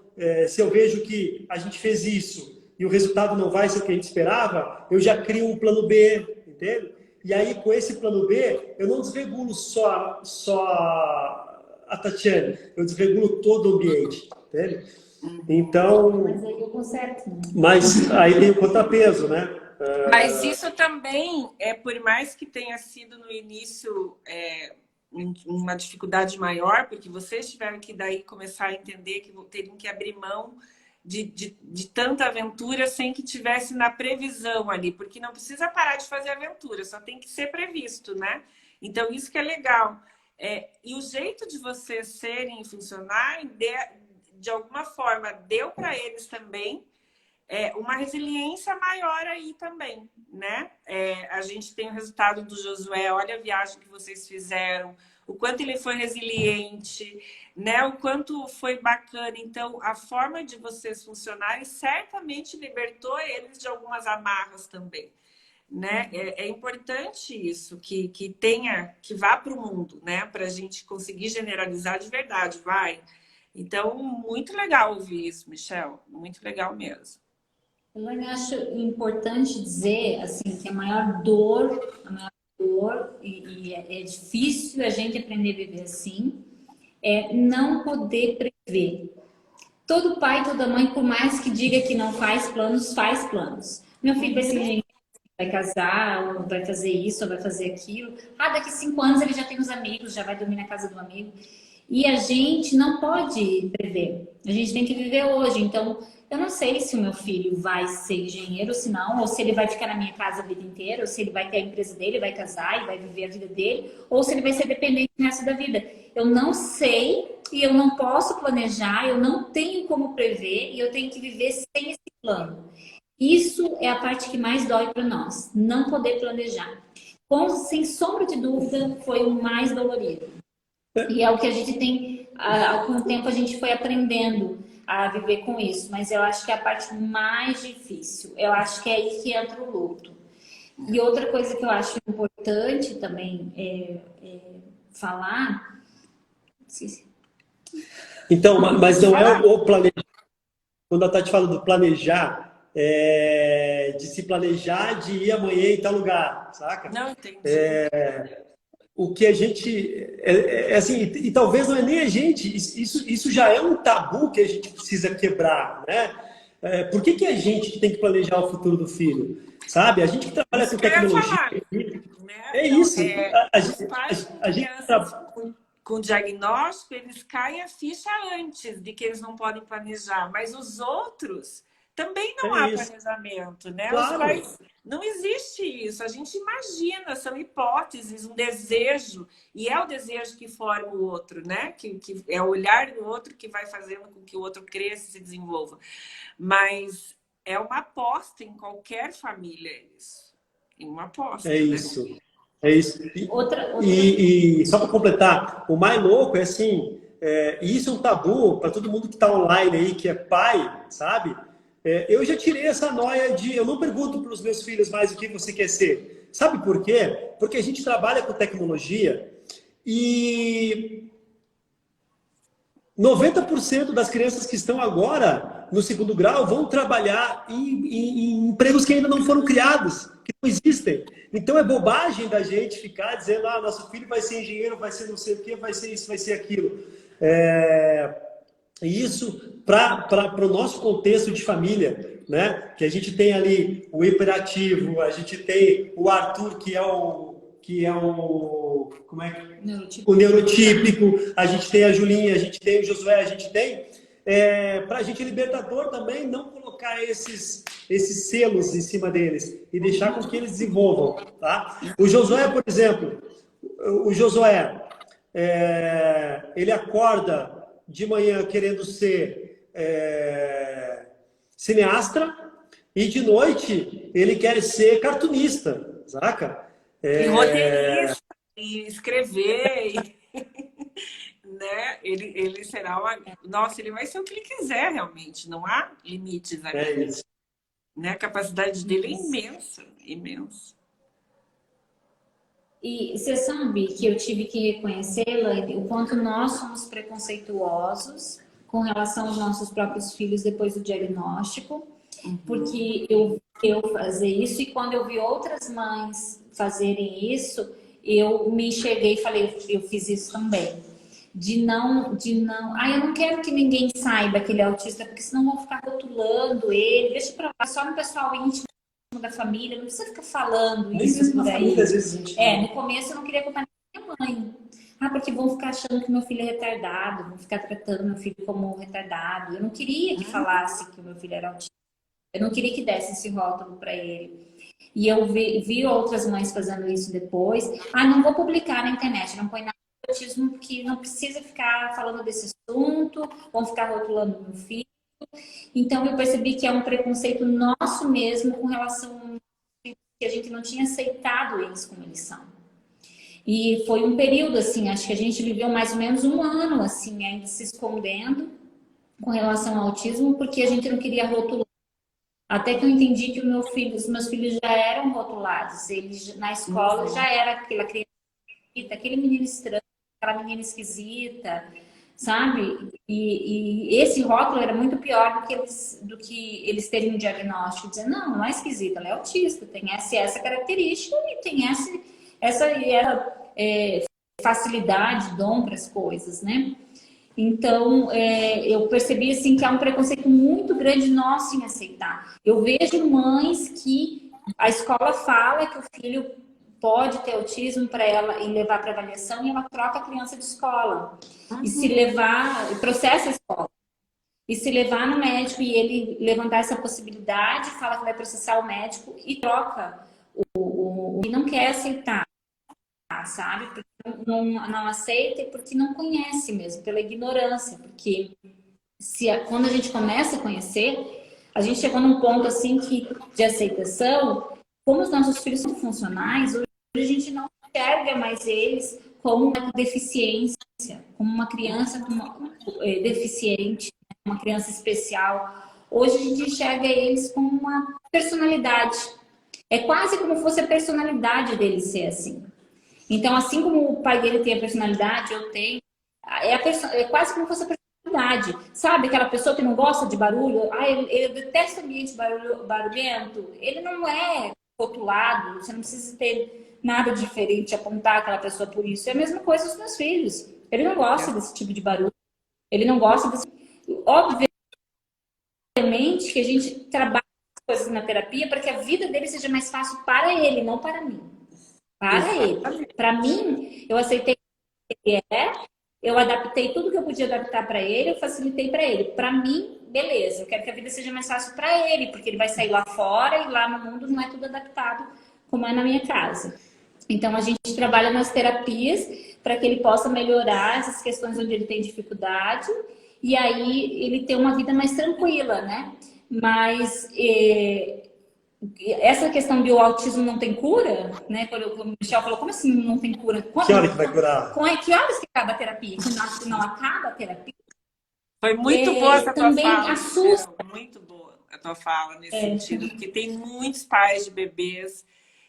se eu vejo que a gente fez isso e o resultado não vai ser o que a gente esperava, eu já crio um plano B, entende? E aí, com esse plano B, eu não desregulo só a Tatiane, eu desregulo todo o ambiente, entende? Então... Mas aí eu conserto, né? Mas aí tem o contrapeso, né? Mas isso também, por mais que tenha sido no início uma dificuldade maior, porque vocês tiveram que daí começar a entender que teriam que abrir mão de tanta aventura sem que tivesse na previsão ali, porque não precisa parar de fazer aventura, só tem que ser previsto, né? Então, isso que é legal. E o jeito de vocês serem e funcionarem, de alguma forma, deu para eles também uma resiliência maior aí também, né? A gente tem o resultado do Josué, olha a viagem que vocês fizeram, o quanto ele foi resiliente, né? O quanto foi bacana. Então, a forma de vocês funcionarem certamente libertou eles de algumas amarras também, né? É importante isso, que vá para o mundo, né? Para a gente conseguir generalizar de verdade, vai. Então, muito legal ouvir isso, Michel. Muito legal mesmo. Eu acho importante dizer assim que a maior dor, e é difícil a gente aprender a viver assim, é não poder prever. Todo pai, toda mãe, por mais que diga que não faz planos, faz planos. Meu filho vai ser engenheiro, vai casar, ou vai fazer isso, ou vai fazer aquilo. Ah, daqui 5 anos ele já tem os amigos, já vai dormir na casa do amigo. E a gente não pode prever. A gente tem que viver hoje. Então, eu não sei se o meu filho vai ser engenheiro, se não, ou se ele vai ficar na minha casa a vida inteira, ou se ele vai ter a empresa dele, vai casar e vai viver a vida dele, ou se ele vai ser dependente do resto da vida. Eu não sei e eu não posso planejar, eu não tenho como prever e eu tenho que viver sem esse plano. Isso é a parte que mais dói para nós, não poder planejar. Sem sombra de dúvida, foi o mais dolorido. E é o que a gente tem, com o tempo a gente foi aprendendo a viver com isso, mas eu acho que é a parte mais difícil. Eu acho que é aí que entra o luto. E outra coisa que eu acho importante também falar. Então, mas não é o planejar. Quando a Tati fala do planejar, de se planejar de ir amanhã em tal lugar, saca? Não entendi. O que a gente assim, e talvez não é nem a gente, isso já é um tabu que a gente precisa quebrar, né? Por que a gente tem que planejar o futuro do filho? Sabe? A gente que trabalha com tecnologia. Né? É isso. Os pais com crianças com diagnóstico, eles caem a ficha antes de que eles não podem planejar, mas os outros também não há planejamento, né? Claro. Os pais, não existe isso. A gente imagina, são hipóteses, um desejo, e é o desejo que forma o outro, né? Que é o olhar do outro que vai fazendo com que o outro cresça e se desenvolva. Mas é uma aposta em qualquer família isso. Uma aposta. É isso. Né? É isso. Outra... E só para completar, o mais louco é assim, e isso é um tabu para todo mundo que está online aí, que é pai, sabe? Eu já tirei essa noia de... Eu não pergunto para os meus filhos mais o que você quer ser. Sabe por quê? Porque a gente trabalha com tecnologia e 90% das crianças que estão agora no segundo grau vão trabalhar em empregos que ainda não foram criados, que não existem. Então é bobagem da gente ficar dizendo, nosso filho vai ser engenheiro, vai ser não sei o quê, vai ser isso, vai ser aquilo. E isso para o nosso contexto de família, né? Que a gente tem ali o hiperativo, a gente tem o Arthur, que é o como é que... o neurotípico, a gente tem a Julinha, a gente tem o Josué, a gente tem... para a gente é libertador também não colocar esses selos em cima deles e deixar com que eles desenvolvam, tá? O Josué, por exemplo, ele acorda de manhã querendo ser cineasta e de noite ele quer ser cartunista, saca? E roteirista, e escrever, né? Ele será uma... Nossa, ele vai ser o que ele quiser, realmente. Não há limites ali. Né? A capacidade dele é imensa, imensa. E você sabe que eu tive que reconhecer, Elaine, o quanto nós somos preconceituosos com relação aos nossos próprios filhos depois do diagnóstico, porque eu fazer isso e quando eu vi outras mães fazerem isso, eu me enxerguei e falei, eu fiz isso também. Eu não quero que ninguém saiba que ele é autista, porque senão vão ficar rotulando ele, deixa pra lá, só no pessoal íntimo da família, não precisa ficar falando isso por aí. Família, às vezes, no começo eu não queria contar minha mãe. Porque vão ficar achando que meu filho é retardado, vão ficar tratando meu filho como retardado. Eu não queria que falasse que o meu filho era autista. Eu não queria que desse esse rótulo para ele. E eu vi outras mães fazendo isso depois. Não vou publicar na internet, não põe nada de autismo, porque não precisa ficar falando desse assunto, vão ficar rotulando meu filho. Então eu percebi que é um preconceito nosso mesmo com relação que a gente não tinha aceitado eles como eles são. E foi um período, assim, acho que a gente viveu mais ou menos 1 ano, assim, ainda se escondendo com relação ao autismo, porque a gente não queria rotular. Até que eu entendi que os meus filhos já eram rotulados. Eles, na escola, já era aquela criança esquisita, aquele menino estranho, aquela menina esquisita. sabe? E esse rótulo era muito pior do que eles terem um diagnóstico, dizer, não é esquisita, ela é autista, tem essa característica e tem essa facilidade, dom para as coisas, né? Então, eu percebi assim que há um preconceito muito grande nosso em aceitar. Eu vejo mães que a escola fala que o filho pode ter autismo para ela e levar para avaliação e ela troca a criança de escola. E se levar, processa a escola. E se levar no médico e ele levantar essa possibilidade, fala que vai processar o médico e troca e não quer aceitar, sabe? Porque não aceita e porque não conhece mesmo, pela ignorância. Porque quando a gente começa a conhecer, a gente chegou num ponto assim de aceitação, como os nossos filhos são funcionais, hoje a gente não enxerga mais eles como uma deficiência, como uma criança deficiente, uma criança especial. Hoje a gente enxerga eles como uma personalidade. É quase como se fosse a personalidade dele ser assim. Então, assim como o pai dele tem a personalidade, eu tenho, é quase como se fosse a personalidade. Sabe aquela pessoa que não gosta de barulho? Ele detesta ambiente barulhento. Ele não é rotulado, você não precisa ter nada diferente, apontar aquela pessoa por isso. É a mesma coisa dos meus filhos. Ele não gosta desse tipo de barulho. Ele não gosta desse... Obviamente que a gente trabalha as coisas na terapia para que a vida dele seja mais fácil para ele, não para mim. Para ele. Para mim, eu aceitei o que ele eu adaptei tudo que eu podia adaptar para ele, eu facilitei para ele. Para mim, beleza, eu quero que a vida seja mais fácil para ele, porque ele vai sair lá fora e lá no mundo não é tudo adaptado como é na minha casa. Então, a gente trabalha nas terapias para que ele possa melhorar essas questões onde ele tem dificuldade e aí ele ter uma vida mais tranquila, né? Mas essa questão de o autismo não tem cura, né? Quando o Michel falou, como assim não tem cura? Que hora que vai curar? Que horas que acaba a terapia? Que não acaba a terapia? Foi muito boa essa tua também fala. assusta. Michel. Muito boa a tua fala nesse sentido, porque tem muitos pais de bebês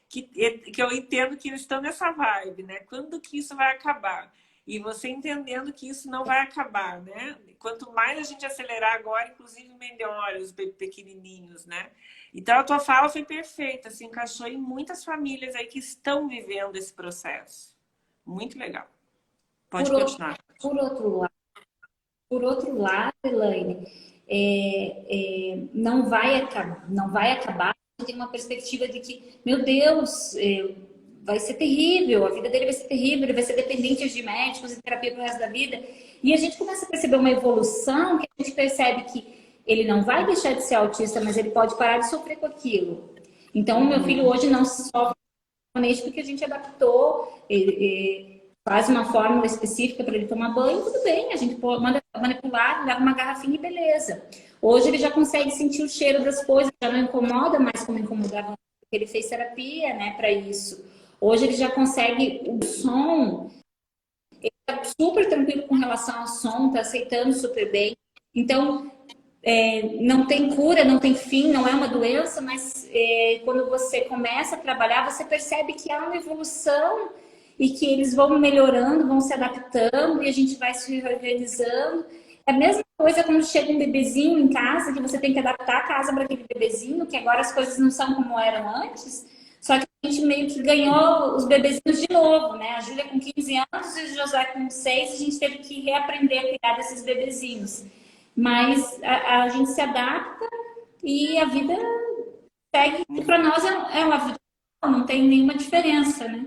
que eu entendo que eles estão nessa vibe, né? Quando que isso vai acabar? E você entendendo que isso não vai acabar, né? Quanto mais a gente acelerar agora, inclusive melhor os pequenininhos, né? Então a tua fala foi perfeita, se encaixou em muitas famílias aí que estão vivendo esse processo. Muito legal. Pode continuar. Por outro lado, Elaine, não vai acabar. Tem uma perspectiva de que, meu Deus, vai ser terrível, a vida dele vai ser terrível, ele vai ser dependente de médicos e terapia pro resto da vida. E a gente começa a perceber uma evolução que a gente percebe que ele não vai deixar de ser autista, mas ele pode parar de sofrer com aquilo. Então, o meu filho hoje não sofre porque a gente adaptou, faz uma fórmula específica para ele tomar banho, tudo bem, a gente manda manipular, leva uma garrafinha e beleza. Hoje ele já consegue sentir o cheiro das coisas, já não incomoda mais como incomodava, porque ele fez terapia, né, para isso. Hoje ele já consegue o som, ele tá super tranquilo com relação ao som, tá aceitando super bem. Então, não tem cura, não tem fim, não é uma doença, mas quando você começa a trabalhar, você percebe que há uma evolução e que eles vão melhorando, vão se adaptando e a gente vai se organizando. É a mesma coisa quando chega um bebezinho em casa, que você tem que adaptar a casa para aquele bebezinho, que agora as coisas não são como eram antes, só que a gente meio que ganhou os bebezinhos de novo, né? A Júlia com 15 anos e o José com 6, a gente teve que reaprender a cuidar desses bebezinhos. Mas a gente se adapta e a vida segue. Para nós é uma vida, não tem nenhuma diferença, né?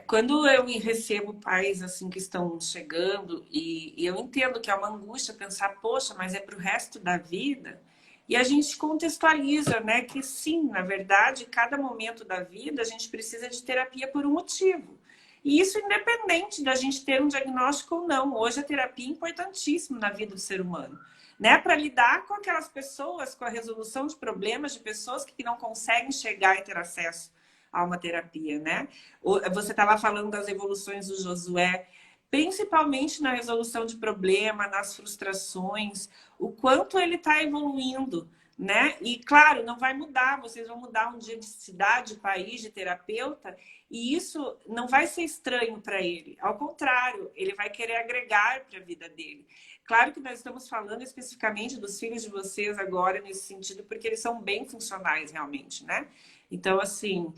Quando eu recebo pais assim que estão chegando e eu entendo que é uma angústia pensar, poxa, mas é para o resto da vida. E a gente contextualiza, né, que sim, na verdade, cada momento da vida a gente precisa de terapia por um motivo. E isso independente da gente ter um diagnóstico ou não. Hoje a terapia é importantíssima na vida do ser humano, né? Para lidar com aquelas pessoas, com a resolução de problemas de pessoas que não conseguem chegar e ter acesso a uma terapia, né? Você estava falando das evoluções do Josué, principalmente na resolução de problema, nas frustrações, o quanto ele está evoluindo, né? E, claro, não vai mudar, vocês vão mudar um dia de cidade, de país, de terapeuta, e isso não vai ser estranho para ele. Ao contrário, ele vai querer agregar para a vida dele. Claro que nós estamos falando especificamente dos filhos de vocês agora, nesse sentido, porque eles são bem funcionais, realmente, né? Então, assim,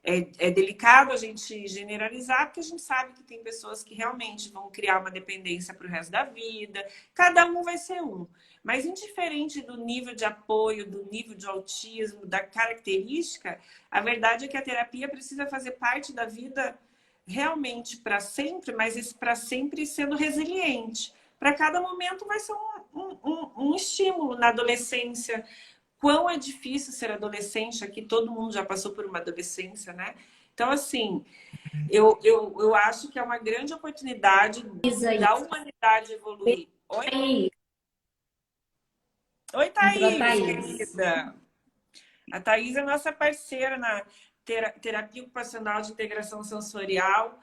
é delicado a gente generalizar, porque a gente sabe que tem pessoas que realmente vão criar uma dependência para o resto da vida. Cada um vai ser um. Mas indiferente do nível de apoio, do nível de autismo, da característica, a verdade é que a terapia precisa fazer parte da vida realmente para sempre, mas para sempre sendo resiliente. Para cada momento vai ser um estímulo. Na adolescência, quão é difícil ser adolescente, aqui todo mundo já passou por uma adolescência, né? Então, assim, eu acho que é uma grande oportunidade da humanidade evoluir. Oi? Aí, Oi, entrou a Thaís, Thaís. querida. A Thaís é nossa parceira na terapia ocupacional de integração sensorial.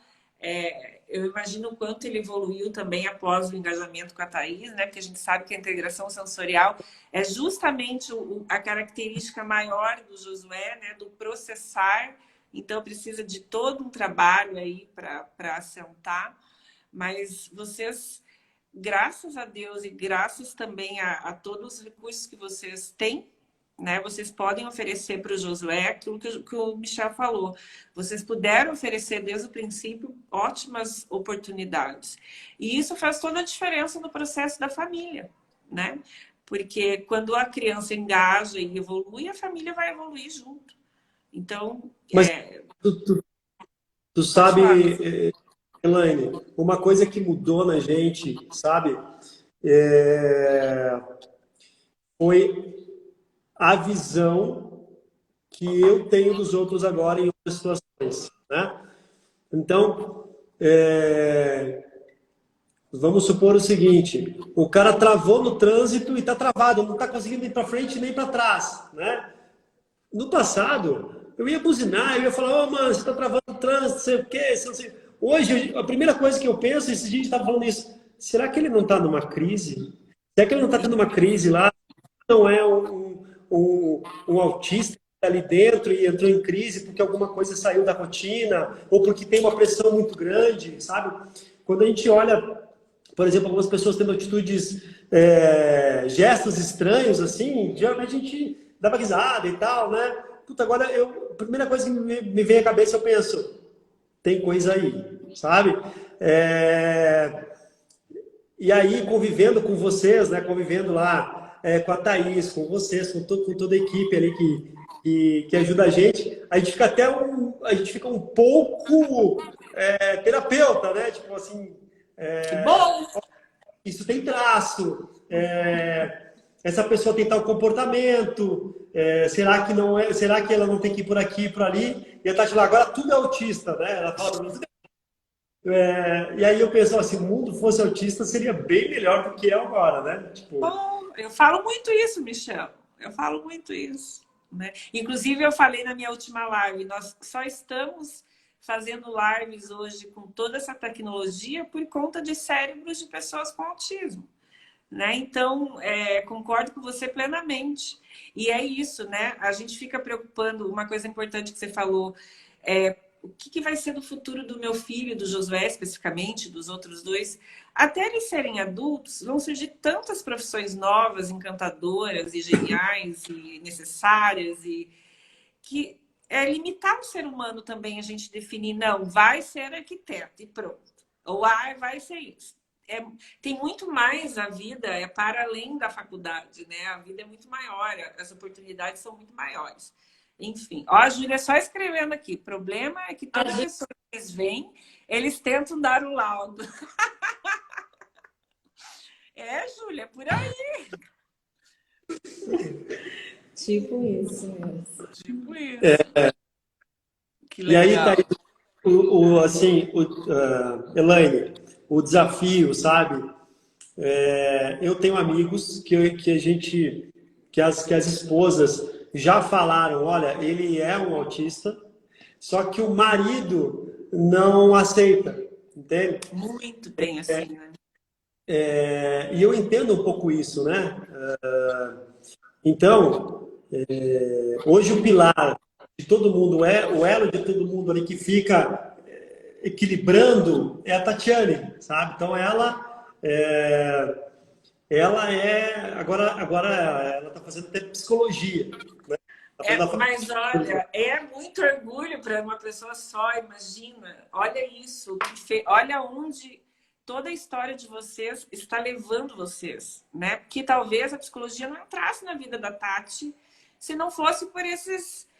Eu imagino o quanto ele evoluiu também após o engajamento com a Thaís, né? Porque a gente sabe que a integração sensorial é justamente a característica maior do Josué, né? Do processar. Então, precisa de todo um trabalho aí para assentar. Mas vocês, graças a Deus e graças também a todos os recursos que vocês têm, né? Vocês podem oferecer para o Josué aquilo que o Michel falou. Vocês puderam oferecer desde o princípio ótimas oportunidades. E isso faz toda a diferença no processo da família, né? Porque quando a criança engaja e evolui, a família vai evoluir junto. Então, Mas tu pode falar. sabe, Elaine, uma coisa que mudou na gente, sabe? É, foi a visão que eu tenho dos outros agora em outras situações, né? Então, vamos supor o seguinte: o cara travou no trânsito e está travado, não está conseguindo ir para frente nem para trás, né? No passado, eu ia buzinar, eu ia falar: ô, mano, você está travando o trânsito, não sei o quê, não sei. Hoje, a primeira coisa que eu penso, esse dia a gente estava falando isso: será que ele não está numa crise? Será que ele não está tendo uma crise lá? Não é um autista que está ali dentro e entrou em crise porque alguma coisa saiu da rotina ou porque tem uma pressão muito grande, sabe? Quando a gente olha, por exemplo, algumas pessoas tendo atitudes, gestos estranhos, assim, geralmente a gente dá uma risada e tal, né? Puta, agora a primeira coisa que me vem à cabeça, eu penso, tem coisa aí, sabe? E aí, convivendo com vocês, né? Convivendo lá com a Thaís, com vocês, com toda a equipe ali que ajuda a gente fica a gente fica um pouco terapeuta, né? Tipo assim, Que bom! isso tem traço, essa pessoa tem tal comportamento, será que não é, será que ela não tem que ir por aqui, por ali? E a Tati lá, agora tudo é autista, né? Ela fala pra mim, e aí eu penso, se o mundo fosse autista, seria bem melhor do que é agora, né? Tipo... Bom, eu falo muito isso, Michel. Eu falo muito isso, né? Inclusive, eu falei na minha última live, nós só estamos fazendo lives hoje com toda essa tecnologia por conta de cérebros de pessoas com autismo, né? Então, concordo com você plenamente. E é isso, né? A gente fica preocupando, uma coisa importante que você falou, o que vai ser do futuro do meu filho, do Josué especificamente, dos outros dois. Até eles serem adultos, vão surgir tantas profissões novas, encantadoras e geniais e necessárias, e que é limitar o ser humano também a gente definir, não, vai ser arquiteto e pronto. Ou vai ser isso. Tem muito mais a vida, para além da faculdade, né? A vida é muito maior, as oportunidades são muito maiores. Enfim, ó, a Júlia só escrevendo aqui. O problema é que toda pessoa que eles veem, eles tentam dar o laudo. Júlia, por aí. Tipo isso mesmo. Tipo isso. Que E aí legal. tá Elaine, o desafio, sabe? Eu tenho amigos que as esposas já falaram, olha, ele é um autista, só que o marido não aceita, entende? Muito tem assim, né? E eu entendo um pouco isso, né? Então, hoje o pilar de todo mundo, o elo de todo mundo ali que fica equilibrando é a Tatiane, sabe? Então agora ela está fazendo até psicologia, né? Tá fazendo Mas olha, é muito orgulho para uma pessoa só, imagina. Olha isso, olha onde toda a história de vocês está levando vocês, né? Porque talvez a psicologia não entrasse na vida da Tati se não fosse por esses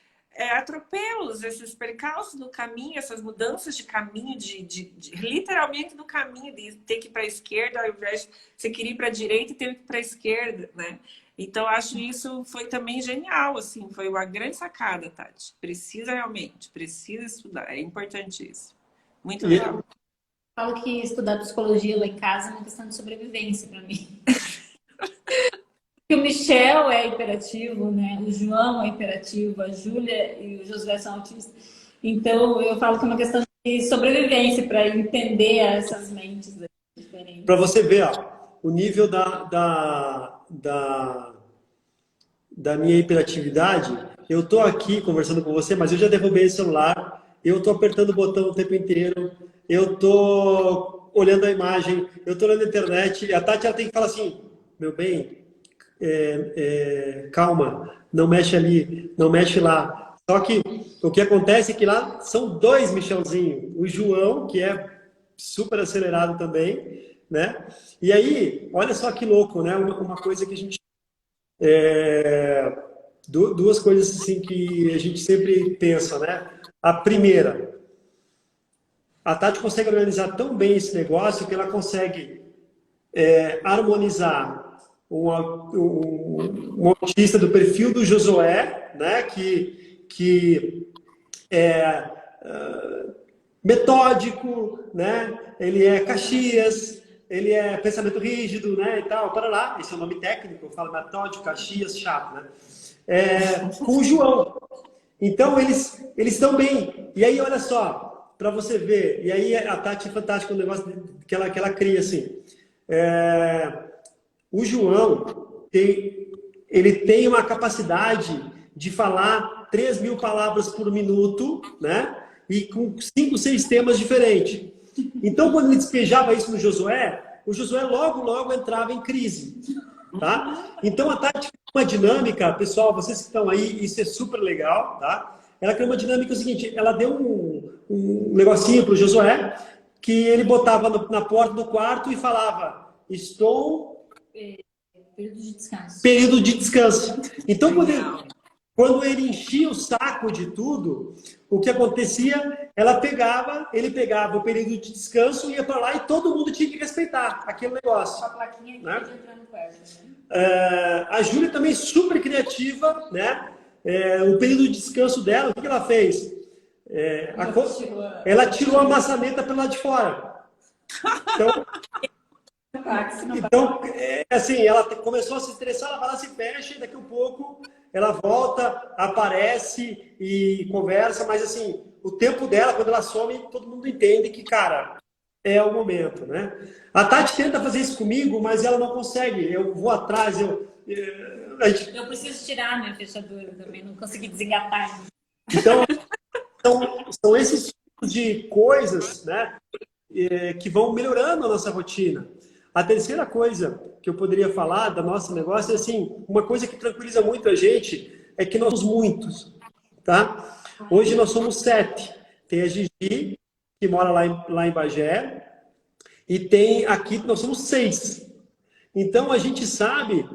atropelos, esses percalços no caminho, essas mudanças de caminho, literalmente do caminho, de ter que ir para a esquerda, ao invés de você querer ir para a direita e ter que ir para a esquerda, né? Então, acho isso foi também genial, assim, foi uma grande sacada, Tati. Precisa estudar, é importante isso. Muito legal. Eu falo que estudar psicologia lá em casa é uma questão de sobrevivência para mim. O Michel é hiperativo, né? O João é hiperativo, a Júlia e o Josué são autistas. Então, eu falo que é uma questão de sobrevivência para entender essas mentes diferentes. Para você ver, ó, o nível da minha hiperatividade, eu estou aqui conversando com você, mas eu já derrubei o celular, eu estou apertando o botão o tempo inteiro, eu estou olhando a imagem, eu estou olhando a internet, e a Tati ela tem que falar assim, meu bem, calma, não mexe ali, não mexe lá. Só que o que acontece é que lá são dois Michelzinho, o João, que é super acelerado também, né? E aí, olha só que louco, né? Uma coisa que a gente... duas coisas assim que a gente sempre pensa, né? A primeira, a Tati consegue organizar tão bem esse negócio que ela consegue harmonizar um autista do perfil do Josué, né? Que é metódico, né? Ele é Caxias, ele é pensamento rígido, né? E tal, para lá. Esse é o nome técnico, eu falo metódico, Caxias, chato, né? Com o João. Então, eles estão bem. E aí, olha só, para você ver. E aí, a Tati é fantástica, o negócio que ela cria, assim. O João, ele tem uma capacidade de falar 3.000 palavras por minuto, né? E com 5, 6 temas diferentes. Então, quando ele despejava isso no Josué, o Josué logo entrava em crise. Tá? Então, a Tati tem uma dinâmica, pessoal, vocês que estão aí, isso é super legal, tá? Ela criou uma dinâmica seguinte, ela deu um negocinho para o Josué, que ele botava na porta do quarto e falava, estou... Período de descanso. Período de descanso. Então, quando ele enchia o saco de tudo, o que acontecia, ele pegava o período de descanso, ia para lá e todo mundo tinha que respeitar aquele negócio. A plaquinha que podia entrar no quarto, né? A Júlia também super criativa, né? O período de descanso dela, o que ela fez? Ela tirou a maçaneta pelo lado de fora. Então, assim, ela começou a se estressar, ela vai lá, se fecha, e daqui a um pouco ela volta, aparece e conversa, mas assim, o tempo dela, quando ela some, todo mundo entende que, cara, é o momento, né? A Tati tenta fazer isso comigo, mas ela não consegue. Eu vou atrás, eu preciso tirar a minha fechadura também, não consegui desengatar. Então, são esses tipos de coisas, né, que vão melhorando a nossa rotina. A terceira coisa que eu poderia falar do nosso negócio é assim, uma coisa que tranquiliza muito a gente é que nós somos muitos, tá? Hoje nós somos 7. Tem a Gigi, que mora lá em Bagé, e tem aqui, nós somos 6. Então a gente sabe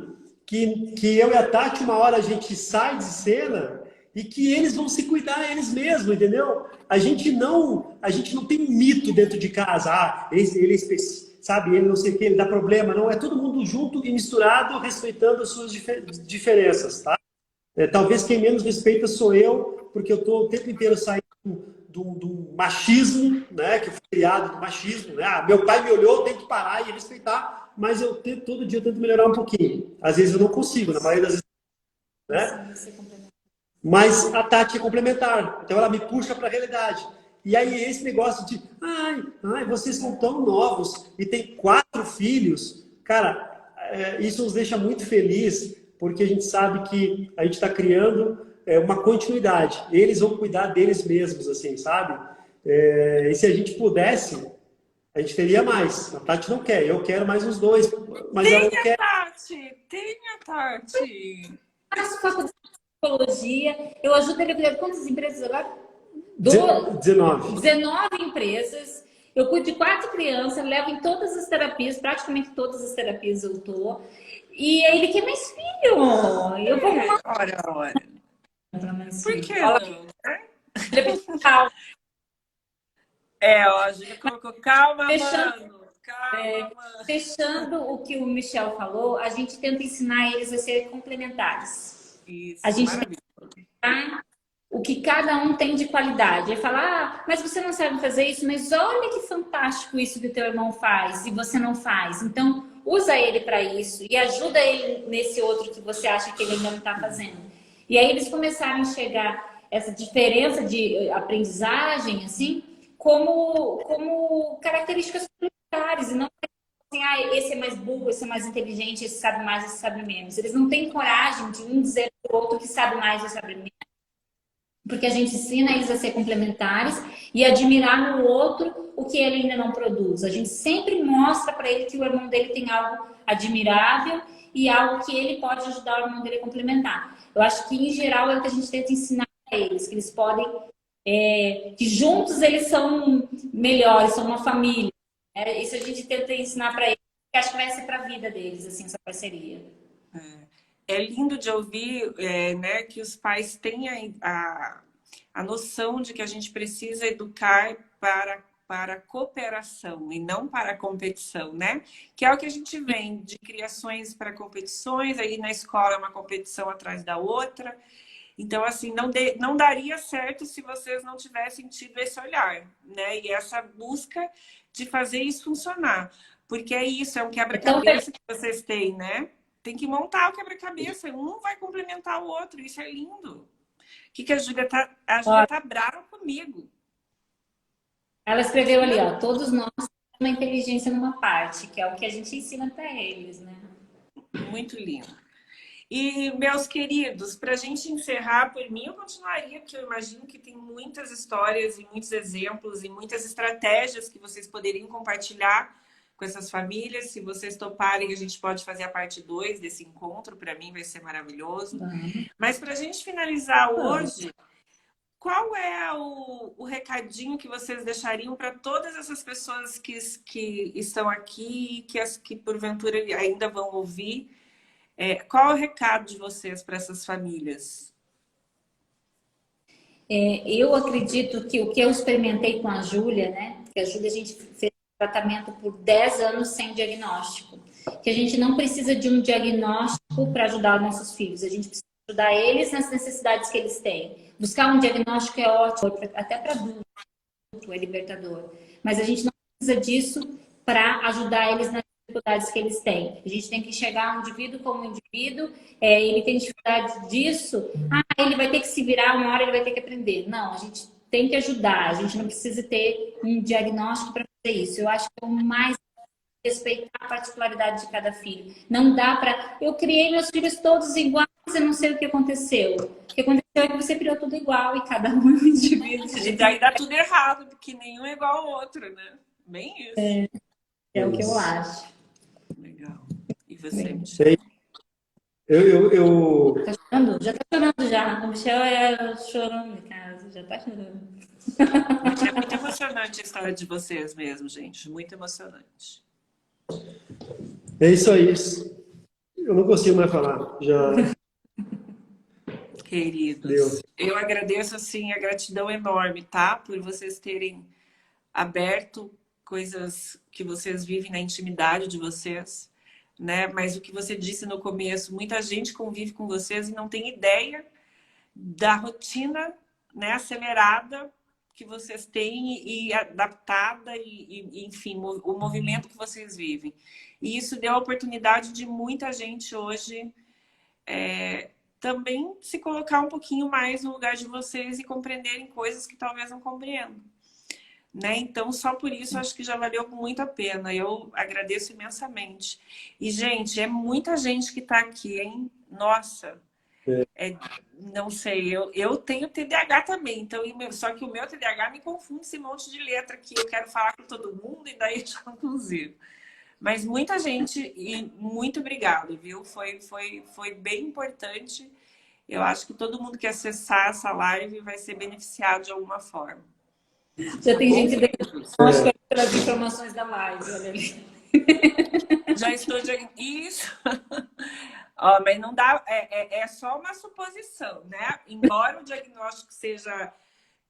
que eu e a Tati, uma hora a gente sai de cena e que eles vão se cuidar eles mesmos, entendeu? A gente não tem um mito dentro de casa, ele é específico. Sabe, ele não sei o que, ele dá problema. Não, é todo mundo junto e misturado, respeitando as suas diferenças, tá? Talvez quem menos respeita sou eu, porque eu estou o tempo inteiro saindo do machismo, né? Que eu fui criado do machismo, né? Meu pai me olhou, tem que parar e respeitar, mas todo dia eu tento melhorar um pouquinho. Às vezes eu não consigo, na maioria das vezes, né? Mas a Tati é complementar, então ela me puxa para a realidade. E aí esse negócio de, vocês são tão novos e tem 4 filhos, cara, isso nos deixa muito feliz, porque a gente sabe que a gente está criando uma continuidade. Eles vão cuidar deles mesmos, assim, sabe? E se a gente pudesse, a gente teria mais. A Tati não quer, eu quero mais uns dois, mas ela não Tenha, quer. Tati! Tenha, Tati! Faço faculdade de psicologia, eu ajudo ele a cuidar de quantas empresas agora? 19. 19 empresas. Eu cuido de 4 crianças, levo em todas as terapias, praticamente todas as terapias eu tô. E aí ele quer mais filho. Eu vou arrumar Ora. para mais Por filho. que Fala não? que ele é calma. Ó, a Júlia colocou, calma, Fechando. mano. Calma, mano. Fechando o que o Michel falou, a gente tenta ensinar eles a serem complementares. A Isso, gente maravilha. tenta o que cada um tem de qualidade. Ele fala, mas você não sabe fazer isso, mas olha que fantástico isso que o teu irmão faz e você não faz. Então, usa ele para isso e ajuda ele nesse outro que você acha que ele ainda não está fazendo. E aí eles começaram a enxergar essa diferença de aprendizagem, assim, como características complementares e não assim, esse é mais burro, esse é mais inteligente, esse sabe mais, esse sabe menos. Eles não têm coragem de um dizer para o outro que sabe mais ou sabe menos, porque a gente ensina eles a ser complementares e admirar no outro o que ele ainda não produz. A gente sempre mostra para ele que o irmão dele tem algo admirável e algo que ele pode ajudar o irmão dele a complementar. Eu acho que, em geral, é o que a gente tenta ensinar para eles, que eles podem, que juntos eles são melhores, são uma família. Isso a gente tenta ensinar para eles, que acho que vai ser para a vida deles, assim, essa parceria. É lindo de ouvir, né, que os pais têm a noção de que a gente precisa educar para a cooperação e não para a competição, né? Que é o que a gente vem de criações para competições, aí na escola é uma competição atrás da outra. Então, assim, não daria certo se vocês não tivessem tido esse olhar, né? E essa busca de fazer isso funcionar. Porque é isso, é um quebra-cabeça que vocês têm, né? Tem que montar o quebra-cabeça, um vai complementar o outro, isso é lindo. O que a Júlia tá? A Júlia tá brava comigo. Ela escreveu ali, ó, todos nós temos uma inteligência numa parte, que é o que a gente ensina para eles, né? Muito lindo. E, meus queridos, para a gente encerrar, por mim, eu continuaria, porque eu imagino que tem muitas histórias e muitos exemplos e muitas estratégias que vocês poderiam compartilhar com essas famílias. Se vocês toparem, a gente pode fazer a parte 2 desse encontro. Para mim, vai ser maravilhoso. Mas, para a gente finalizar hoje, qual é o recadinho que vocês deixariam para todas essas pessoas que estão aqui, que porventura ainda vão ouvir? Qual é o recado de vocês para essas famílias? Eu acredito que o que eu experimentei com a Júlia, né? Que a Júlia a gente fez tratamento por 10 anos sem diagnóstico. Que a gente não precisa de um diagnóstico para ajudar os nossos filhos. A gente precisa ajudar eles nas necessidades que eles têm. Buscar um diagnóstico é ótimo, até para adulto é libertador. Mas a gente não precisa disso para ajudar eles nas dificuldades que eles têm. A gente tem que enxergar um indivíduo como um indivíduo, ele tem dificuldade disso, ele vai ter que se virar, uma hora ele vai ter que aprender. Não, a gente tem que ajudar, a gente não precisa ter um diagnóstico para fazer isso. Eu acho que é o mais respeitar a particularidade de cada filho. Não dá para... Eu criei meus filhos todos iguais, eu não sei o que aconteceu. O que aconteceu é que você criou tudo igual e cada um é um indivíduo. E daí dá tudo errado, porque nenhum é igual ao outro, né? Bem isso. É o que eu acho. Legal. E você, Michel? Tá chorando? Já tá chorando já. O Michel é chorando em casa, já tá chorando. Mas é muito emocionante a história de vocês mesmo, gente. Muito emocionante. É isso aí. Eu não consigo mais falar. Já. Queridos, Deu. eu agradeço, assim, a gratidão enorme, tá? Por vocês terem aberto coisas que vocês vivem na intimidade de vocês, né? Mas o que você disse no começo, muita gente convive com vocês e não tem ideia da rotina, né, acelerada que vocês têm e adaptada e enfim, o movimento que vocês vivem. E isso deu a oportunidade de muita gente hoje também se colocar um pouquinho mais no lugar de vocês e compreenderem coisas que talvez não compreendam. Né? Então, só por isso, acho que já valeu muito a pena. Eu agradeço imensamente. E, gente, é muita gente que está aqui, hein? nossa, não sei, eu tenho TDAH também, então, só que o meu TDAH me confunde esse monte de letra que eu quero falar com todo mundo e daí já não consigo. Mas muita gente, e muito obrigado, viu? Foi bem importante. Eu acho que todo mundo que acessar essa live vai ser beneficiado de alguma forma. Já tem gente Queridos? pelas informações da live, olha ali. Já estou isso. Ó, mas não dá, é só uma suposição, né? Embora o diagnóstico seja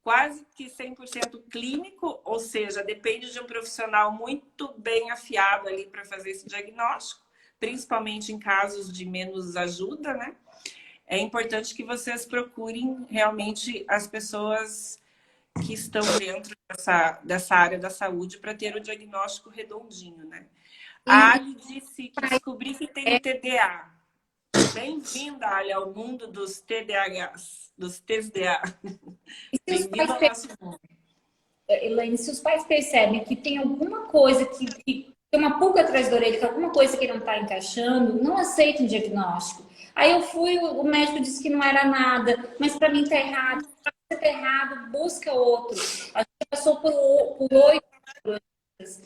quase que 100% clínico, ou seja, depende de um profissional muito bem afiado ali para fazer esse diagnóstico, principalmente em casos de menos ajuda, né? É importante que vocês procurem realmente as pessoas que estão dentro dessa área da saúde para ter o diagnóstico redondinho, né? A Ali disse que descobri que tem TDA. Bem-vinda, Ali, ao mundo dos TDAHs, dos TDA. Bem-vinda ao nosso mundo. Elaine, se os pais percebem que tem alguma coisa que tem uma pulga atrás da orelha, que alguma coisa que não está encaixando, não aceitem o diagnóstico. Aí eu fui, o médico disse que não era nada, mas para mim está errado. Se está errado, busca outro. A gente passou por 8 neurologistas,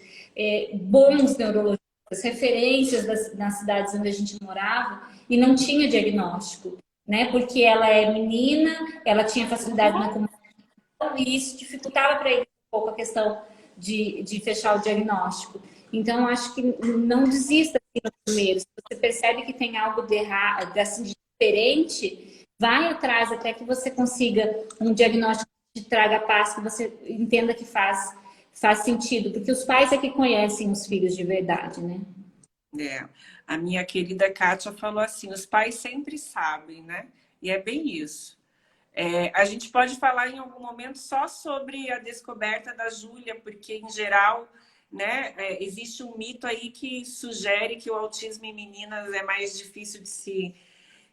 bons neurologistas, referências nas cidades onde a gente morava, e não tinha diagnóstico, né? Porque ela é menina, ela tinha facilidade na comunicação, e isso dificultava para ele um pouco a questão de fechar o diagnóstico. Então, acho que não desista assim, no primeiro. Se você percebe que tem algo de errado, assim, de diferente, vai atrás até que você consiga um diagnóstico que te traga paz, que você entenda que faz sentido. Porque os pais é que conhecem os filhos de verdade, né? A minha querida Kátia falou assim, os pais sempre sabem, né? E é bem isso. A gente pode falar em algum momento só sobre a descoberta da Júlia, porque, em geral, né, existe um mito aí que sugere que o autismo em meninas é mais difícil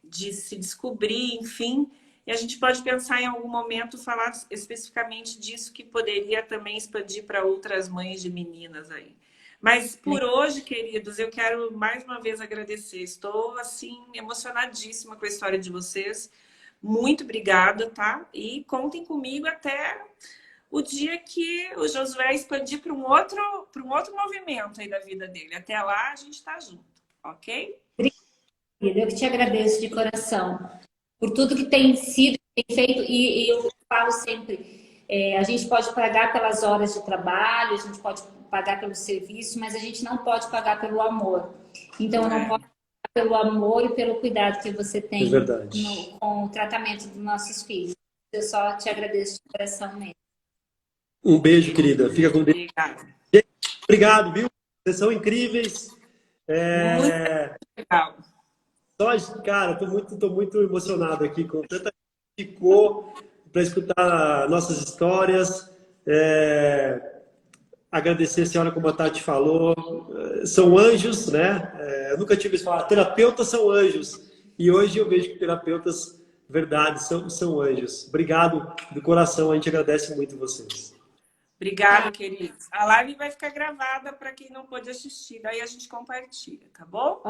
de se descobrir, enfim. E a gente pode pensar em algum momento falar especificamente disso, que poderia também expandir para outras mães de meninas aí. Mas por hoje, queridos, eu quero mais uma vez agradecer. Estou, assim, emocionadíssima com a história de vocês. Muito obrigada, tá? E contem comigo até o dia que o Josué expandir para um outro movimento aí da vida dele. Até lá, a gente está junto, ok? Eu que te agradeço de coração por tudo que tem sido, que tem feito, e eu falo sempre, a gente pode pagar pelas horas de trabalho, a gente pode pagar pelo serviço, mas a gente não pode pagar pelo amor. Então, eu não posso pagar pelo amor e pelo cuidado que você tem com o tratamento dos nossos filhos. Eu só te agradeço de coração mesmo. Um beijo, querida. Fica com Deus. Obrigada. Obrigado, viu? Vocês são incríveis. Muito legal. Cara, tô muito emocionado aqui com tanta gente que ficou para escutar nossas histórias. Agradecer a senhora, como a Tati falou. São anjos, né? Eu nunca tive isso falar. Terapeutas são anjos. E hoje eu vejo que terapeutas, verdade, são anjos. Obrigado do coração. A gente agradece muito vocês. Obrigada, queridos. A live vai ficar gravada para quem não pôde assistir. Daí a gente compartilha, tá bom?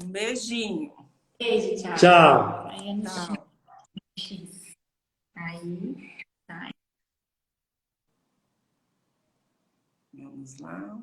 Um beijinho. Beijo, tchau. Tchau. Tchau. Aí, tá. Vamos lá.